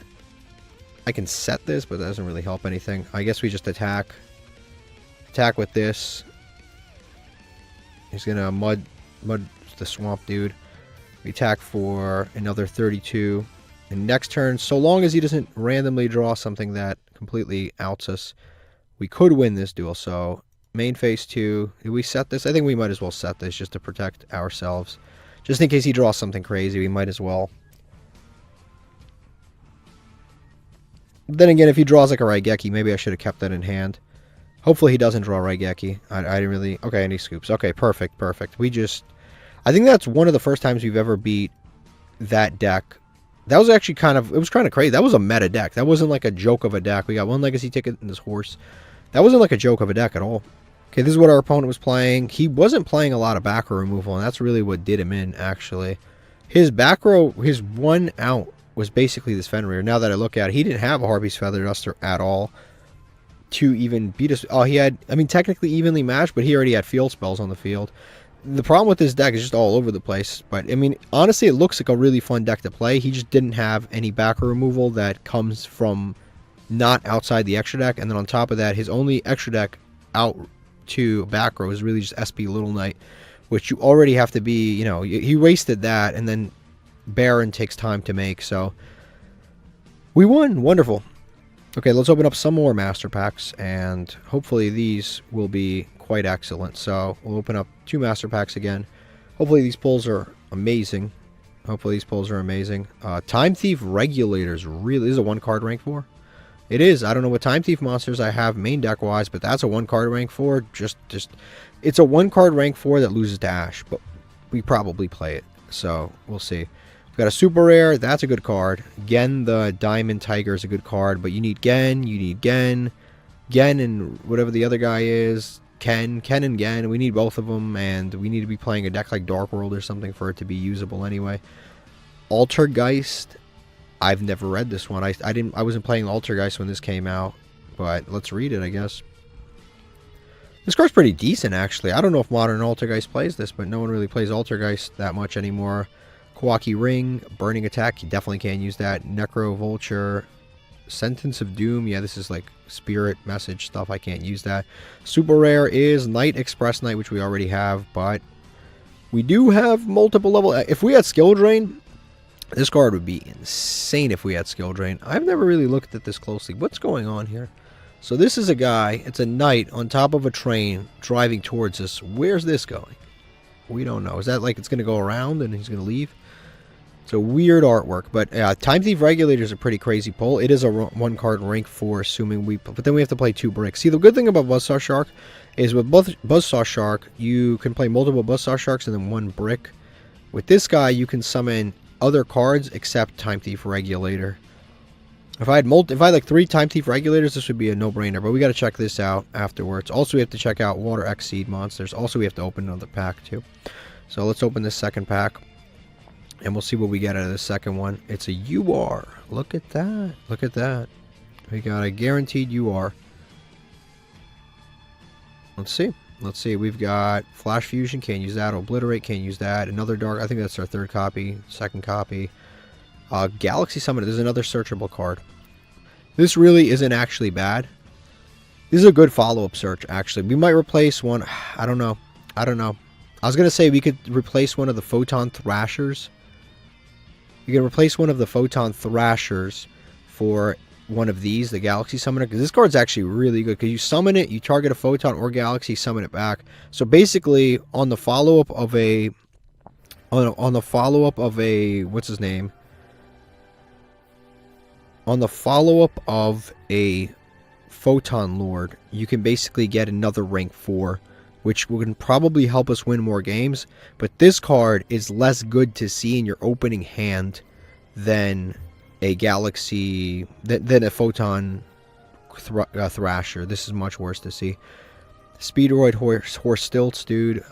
I can set this, but that doesn't really help anything. I guess we just attack. Attack with this. He's going to mud the swamp dude. We attack for another 32. And next turn, so long as he doesn't randomly draw something that completely outs us, we could win this duel. So, main phase 2. Did we set this? I think we might as well set this just to protect ourselves. Just in case he draws something crazy, we might as well. Then again, if he draws like a Raigeki, maybe I should have kept that in hand. Hopefully he doesn't draw Raigeki. I didn't really... Okay, and he scoops. Okay, perfect, perfect. We just... I think that's one of the first times we've ever beat that deck. That was actually kind of... It was kind of crazy. That was a meta deck. That wasn't like a joke of a deck. We got one legacy ticket and this horse. That wasn't like a joke of a deck at all. Okay, this is what our opponent was playing. He wasn't playing a lot of back row removal, and that's really what did him in, actually. His back row, his one out was basically this Fenrir. Now that I look at it, he didn't have a Harpy's Feather Duster at all to even beat us. Oh, he had, I mean, technically evenly matched, but he already had field spells on the field. The problem with this deck is just all over the place. But, I mean, honestly, it looks like a really fun deck to play. He just didn't have any back row removal that comes from not outside the extra deck. And then on top of that, his only extra deck out to back row is really just SP Little Knight, which you already have to be, you know, he wasted that, and then Baron takes time to make, so we won. Wonderful. Okay, let's open up some more master packs, and hopefully these will be quite excellent. So we'll open up 2 master packs again. Hopefully these pulls are amazing. Time Thief Regulators, really, is a 1-card rank 4. It is. I don't know what Time Thief monsters I have main deck wise, but that's a 1-card rank 4. Just it's a 1-card rank 4 that loses to Ash, but we probably play it. So we'll see. We've got a super rare. That's a good card. Gen the Diamond Tiger is a good card, but you need Gen. You need Gen and whatever the other guy is. Ken and Gen. We need both of them, and we need to be playing a deck like Dark World or something for it to be usable anyway. Altergeist. I've never read this one. I wasn't playing Altergeist when this came out, but let's read it, I guess. This card's pretty decent, actually. I don't know if Modern Altergeist plays this, but no one really plays Altergeist that much anymore. Kawaki Ring, Burning Attack, you definitely can't use that. Necro Vulture, Sentence of Doom, yeah, this is like Spirit Message stuff, I can't use that. Super rare is Night Express Knight, which we already have, but we do have multiple level. If we had Skill Drain, this card would be insane if we had Skill Drain. I've never really looked at this closely. What's going on here? So this is a guy, it's a knight on top of a train driving towards us. Where's this going? We don't know. Is that like it's going to go around and he's going to leave? It's a weird artwork, but Time Thief Regulator is a pretty crazy pull. It is a 1-card rank 4, assuming we... But then we have to play 2 bricks. See, the good thing about Buzzsaw Shark is with Buzzsaw Shark, you can play multiple Buzzsaw Sharks and then 1 brick. With this guy, you can summon other cards except Time Thief Regulator. If I had like 3 Time Thief Regulators, this would be a no-brainer, but we got to check this out afterwards. Also, we have to check out Water Exceed monsters. Also, we have to open another pack, too. So, let's open this second pack, and we'll see what we get out of the second one. It's a UR. Look at that. Look at that. We got a guaranteed UR. Let's see. Let's see. We've got Flash Fusion. Can't use that. Obliterate. Can't use that. Another Dark. I think that's our 3rd copy. 2nd copy. Galaxy Summoner. There's another searchable card. This really isn't actually bad. This is a good follow-up search, actually. We might replace one. I don't know. I was going to say we could replace one of the Photon Thrashers. You can replace one of the Photon Thrashers for one of these, the Galaxy Summoner, because this card's actually really good, because you summon it, you target a Photon or Galaxy, summon it back. So basically, on the follow-up of a... On the follow-up of a... What's his name? On the follow-up of a Photon Lord, you can basically get another rank 4, which would probably help us win more games. But this card is less good to see in your opening hand than a Galaxy, than a Photon Thrasher. This is much worse to see. Speedroid Horse Stilts, dude.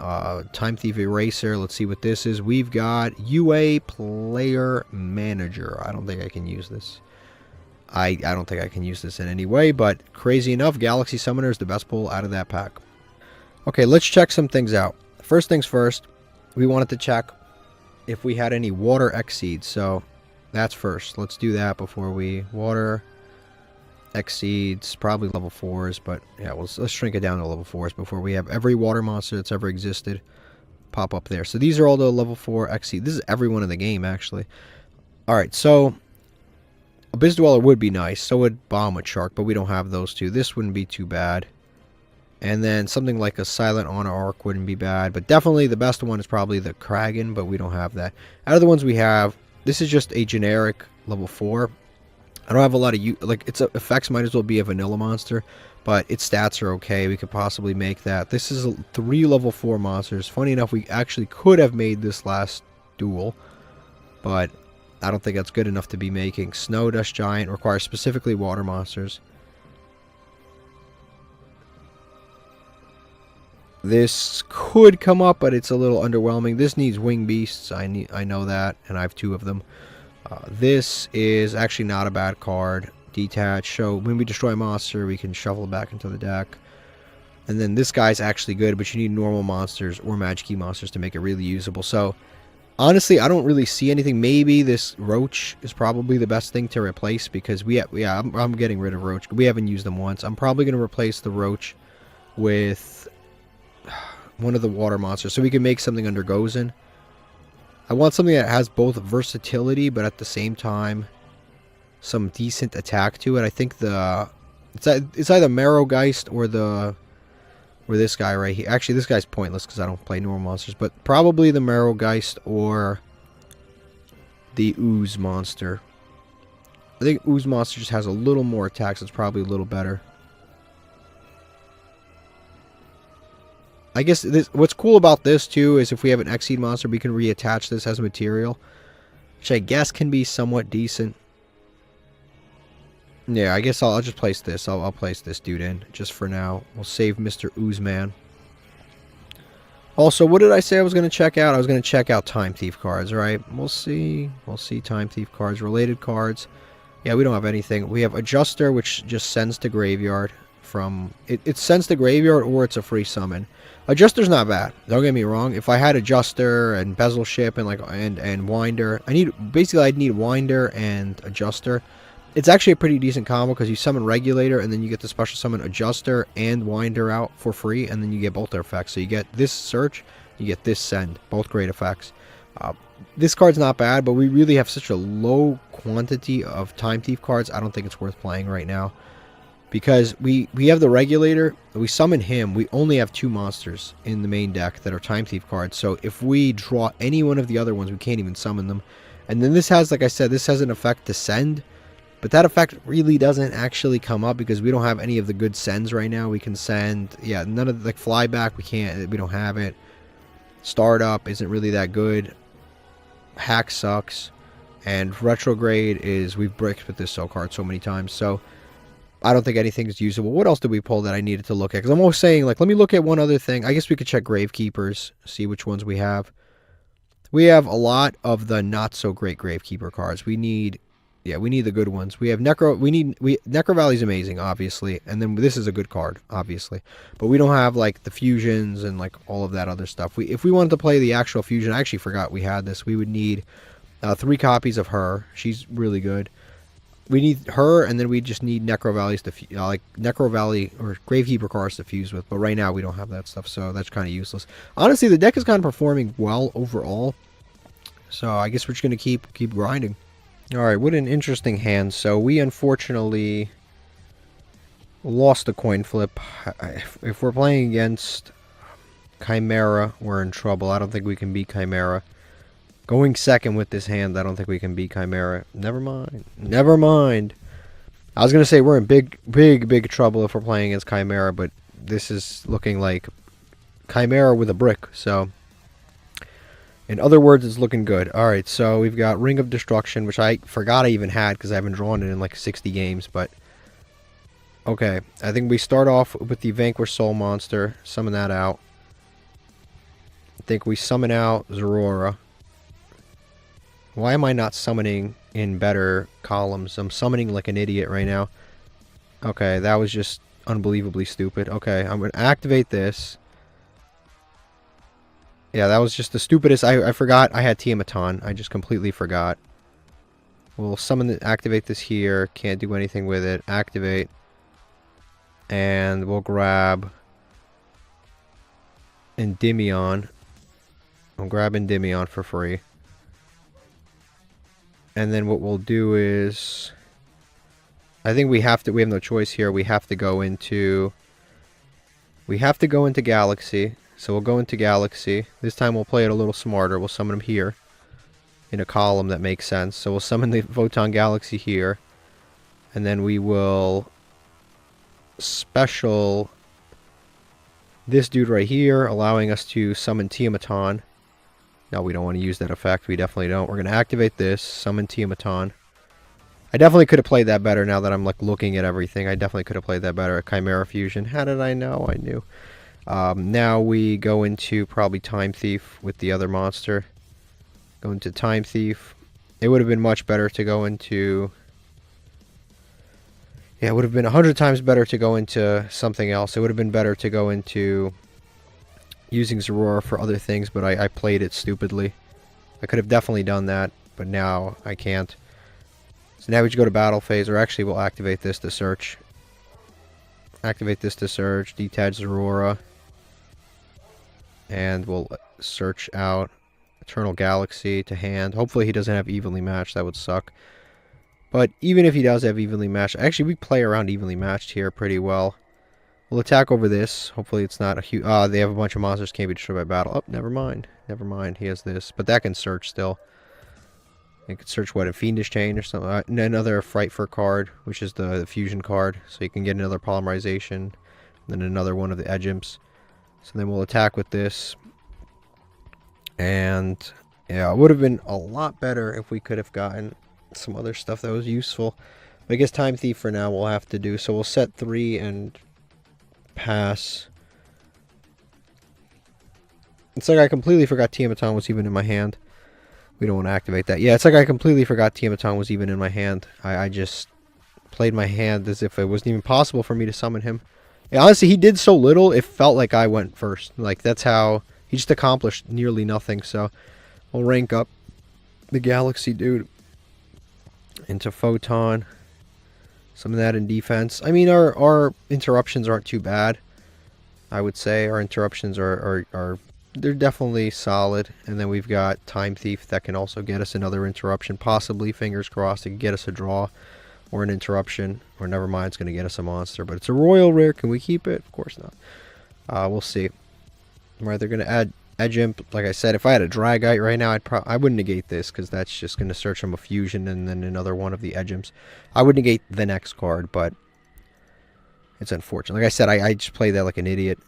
Time Thief Eraser. Let's see what this is. We've got UA Player Manager. I don't think I can use this. I don't think I can use this in any way, but crazy enough, Galaxy Summoner is the best pull out of that pack. Okay, let's check some things out. First things first, we wanted to check if we had any water Exceeds, so that's first. Let's do that before we water Exceeds, probably level 4s, but yeah, let's shrink it down to level 4s before we have every water monster that's ever existed pop up there. So these are all the level 4 Exceed. This is everyone in the game, actually. Alright, so Abyss Dweller would be nice, so would Bomb with Shark, but we don't have those two. This wouldn't be too bad. And then something like a Silent Honor Arc wouldn't be bad, but definitely the best one is probably the Kraken, but we don't have that. Out of the ones we have, this is just a generic level 4. I don't have a lot of like its effects might as well be a vanilla monster, but its stats are okay. We could possibly make that. This is 3 level 4 monsters. Funny enough, we actually could have made this last duel, but I don't think that's good enough to be making. Snow Dust Giant requires specifically water monsters. This could come up, but it's a little underwhelming. This needs Wing Beasts. I know that, and I have 2 of them. This is actually not a bad card. Detach. So when we destroy a monster, we can shuffle it back into the deck. And then this guy's actually good, but you need normal monsters or Magic Key monsters to make it really usable. So honestly, I don't really see anything. Maybe this Roach is probably the best thing to replace because I'm getting rid of Roach. We haven't used them once. I'm probably going to replace the Roach with one of the water monsters so we can make something under Gozen. I want something that has both versatility but at the same time some decent attack to it. I think it's either Marrowgeist or this guy right here. Actually, this guy's pointless because I don't play normal monsters, but probably the Marrowgeist or the Ooze monster. I think Ooze monster just has a little more attacks. It's probably a little better. I guess what's cool about this too is if we have an Exceed monster, we can reattach this as material, which I guess can be somewhat decent. Yeah, I guess I'll just place this. I'll place this dude in just for now. We'll save Mr. Oozeman. Also, what did I say I was going to check out? I was going to check out Time Thief cards, right? We'll see. We'll see Time Thief cards, related cards. Yeah, we don't have anything. We have Adjuster, which just sends to graveyard from it sends to graveyard or it's a free summon. Adjuster's not bad. Don't get me wrong. If I had Adjuster and Bezel Ship and Winder, I'd need Winder and Adjuster. It's actually a pretty decent combo because you summon Regulator and then you get the special summon Adjuster and Winder out for free, and then you get both their effects. So you get this Search, you get this Send, both great effects. This card's not bad, but we really have such a low quantity of Time Thief cards. I don't think it's worth playing right now. Because we have the Regulator, we summon him, we only have 2 monsters in the main deck that are Time Thief cards. So if we draw any one of the other ones, we can't even summon them. And then this has, like I said, this has an effect to send. But that effect really doesn't actually come up because we don't have any of the good sends right now. We can send, yeah, none of the flyback, we don't have it. Startup isn't really that good. Hack sucks. And Retrograde is, we've bricked with this card so many times. So I don't think anything is usable. What else did we pull that I needed to look at? Because I'm always saying, like, let me look at one other thing. I guess we could check Gravekeepers, see which ones we have. We have a lot of the not so great Gravekeeper cards. We need the good ones. We have Necro Valley's amazing, obviously, and then this is a good card, obviously. But we don't have like the fusions and like all of that other stuff. If we wanted to play the actual fusion, I actually forgot we had this. We would need 3 copies of her. She's really good. We need her, and then we just need Necro Valley's to like Necro Valley or Gravekeeper cards to fuse with. But right now we don't have that stuff, so that's kind of useless. Honestly, the deck is kind of performing well overall. So I guess we're just gonna keep grinding. All right, what an interesting hand. So we unfortunately lost the coin flip. If we're playing against Chimera, we're in trouble. I don't think we can beat Chimera. Going second with this hand, I don't think we can beat Chimera. Never mind. Never mind. I was going to say we're in big trouble if we're playing against Chimera, but this is looking like Chimera with a brick. So, in other words, it's looking good. Alright, so we've got Ring of Destruction, which I forgot I even had because I haven't drawn it in like 60 games, but okay. I think we start off with the Vanquish Soul Monster. Summon that out. I think we summon out Zorora. Why am I not summoning in better columns? I'm summoning like an idiot right now. Okay, that was just unbelievably stupid. Okay, I'm going to activate this. Yeah, that was just the stupidest. I forgot I had Tiamaton. I just completely forgot. We'll activate this here. Can't do anything with it. Activate. And we'll grab Endymion. I'll grab Endymion for free. And then what we'll do is... I think we have no choice here. We have to go into Galaxy. So we'll go into Galaxy. This time we'll play it a little smarter. We'll summon him here in a column that makes sense. So we'll summon the Photon Galaxy here. And then we will special this dude right here, allowing us to summon Tiamaton. No, we don't want to use that effect. We definitely don't. We're going to activate this, summon Tiamaton. I definitely could have played that better now that I'm like looking at everything. I definitely could have played that better. A Chimera Fusion. How did I know? I knew. Now we go into probably Time Thief with the other monster. Go into Time Thief. It would have been much better to go into... Yeah, it would have been 100 times better to go into something else. It would have been better to go into using Zorora for other things, but I played it stupidly. I could have definitely done that, but now I can't. So now we just go to battle phase, or actually we'll activate this to search. Activate this to search, detach Zorora. And we'll search out Eternal Galaxy to hand. Hopefully he doesn't have evenly matched, that would suck. But even if he does have evenly matched, actually we play around evenly matched here pretty well. We'll attack over this. Hopefully it's not a huge... they have a bunch of monsters can't be destroyed by battle. Oh, never mind. Never mind. He has this. But that can search still. It can search, what, a Fiendish Chain or something? Another Frightfur card, which is the fusion card. So you can get another Polymerization. And then another one of the Edge Imps. So then we'll attack with this. And, yeah, it would have been a lot better if we could have gotten some other stuff that was useful. But I guess Time Thief for now we'll have to do. So we'll set 3 and pass. It's like I completely forgot Tiamaton was even in my hand. We don't want to activate that. Yeah, it's like I completely forgot Tiamaton was even in my hand. I just played my hand as if it wasn't even possible for me to summon him. Yeah, honestly, he did so little, it felt like I went first. Like, that's how... He just accomplished nearly nothing, so... We'll rank up the Galaxy dude into Photon. Some of that in defense. I mean, our interruptions aren't too bad. I would say our interruptions are they're definitely solid. And then we've got Time Thief that can also get us another interruption. Possibly, fingers crossed, it can get us a draw or an interruption. Or never mind, it's going to get us a monster. But it's a royal rare. Can we keep it? Of course not. We'll see. Right, they're going to add Edge Imp. Like I said, if I had a Dragite right now, I wouldn't negate this, because that's just going to search from a fusion and then another one of the Edge Imps. I would negate the next card, but it's unfortunate. Like I said, I just played that like an idiot.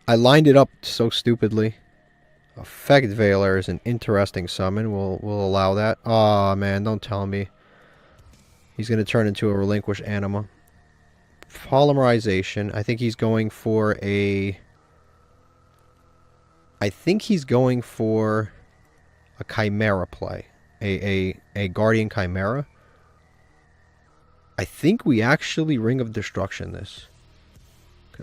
I lined it up so stupidly. Effect Veiler is an interesting summon. We'll allow that. Aw, man, don't tell me. He's going to turn into a Relinquish Anima. Polymerization. I think he's going for a... I think he's going for a Chimera play. A Guardian Chimera. I think we actually Ring of Destruction this.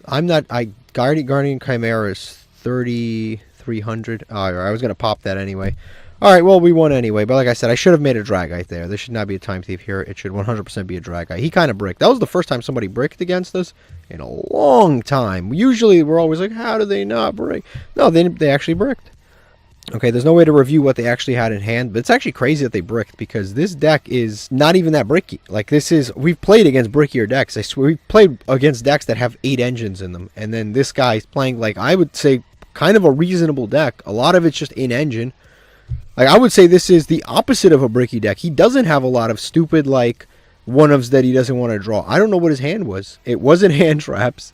I'm not... Guardian Chimera is 3,300. I was going to pop that anyway. Alright, well, we won anyway. But like I said, I should have made a Dragite there. There should not be a Time Thief here. It should 100% be a Dragite. He kind of bricked. That was the first time somebody bricked against us in a long time. Usually, we're always like, how do they not brick? No, they actually bricked. Okay, there's no way to review what they actually had in hand. But it's actually crazy that they bricked, because this deck is not even that bricky. Like, this is... We've played against brickier decks. I swear, we've played against decks that have 8 engines in them. And then this guy's playing, like, I would say, kind of a reasonable deck. A lot of it's just in engine. Like, I would say this is the opposite of a bricky deck. He doesn't have a lot of stupid, like, one-ofs that he doesn't want to draw. I don't know what his hand was. It wasn't hand traps.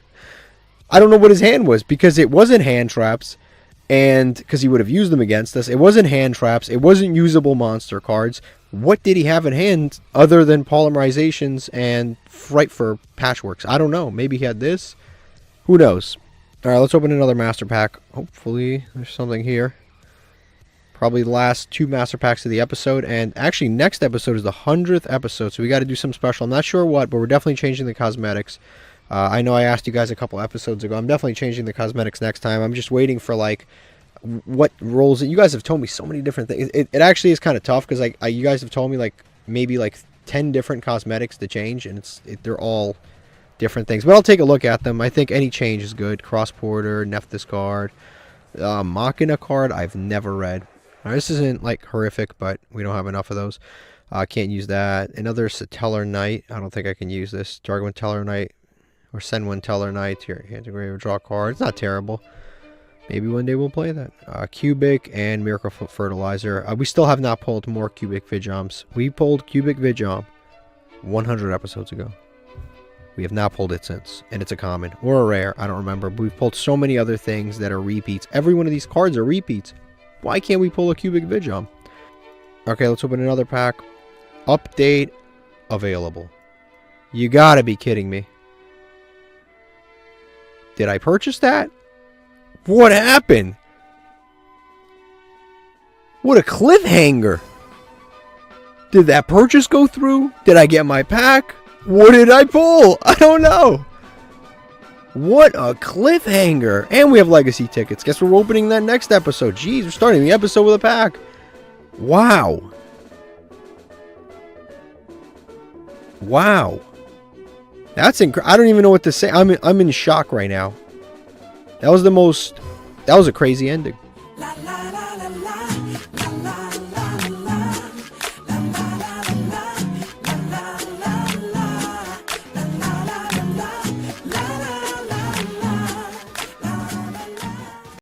I don't know what his hand was, because it wasn't hand traps, and because he would have used them against us. It wasn't hand traps. It wasn't usable monster cards. What did he have in hand other than polymerizations and Frightfur Patchworks? I don't know. Maybe he had this. Who knows? All right, let's open another master pack. Hopefully, there's something here. Probably the last 2 master packs of the episode. And actually, next episode is the 100th episode. So we got to do something special. I'm not sure what, but we're definitely changing the cosmetics. I know I asked you guys a couple episodes ago. I'm definitely changing the cosmetics next time. I'm just waiting for, like, what roles. You guys have told me so many different things. It actually is kind of tough because, like, you guys have told me, like, maybe, like, 10 different cosmetics to change. And they're all different things. But I'll take a look at them. I think any change is good. Cross-Porter, Nephthys card. Machina card I've never read. Now, this isn't, like, horrific, but we don't have enough of those. Can't use that. Another Satellar Knight. I don't think I can use this. Target one Teller Knight. Or send one Teller Knight here. Hand to grave, draw a card. It's not terrible. Maybe one day we'll play that. Cubic and Miracle Fertilizer. We still have not pulled more Cubic Vijoms. We pulled Cubic Vijom 100 episodes ago. We have not pulled it since. And it's a common. Or a rare. I don't remember. But we've pulled so many other things that are repeats. Every one of these cards are repeats. Why can't we pull a Cubic Vijom? Okay, let's open another pack. Update available. You gotta be kidding me. Did I purchase that? What happened? What a cliffhanger. Did that purchase go through? Did I get my pack? What did I pull? I don't know. What a cliffhanger. And we have legacy tickets. Guess we're opening that next episode. Jeez, we're starting the episode with a pack. Wow. Wow. That's incredible. I don't even know what to say. I'm in shock right now. That was a crazy ending.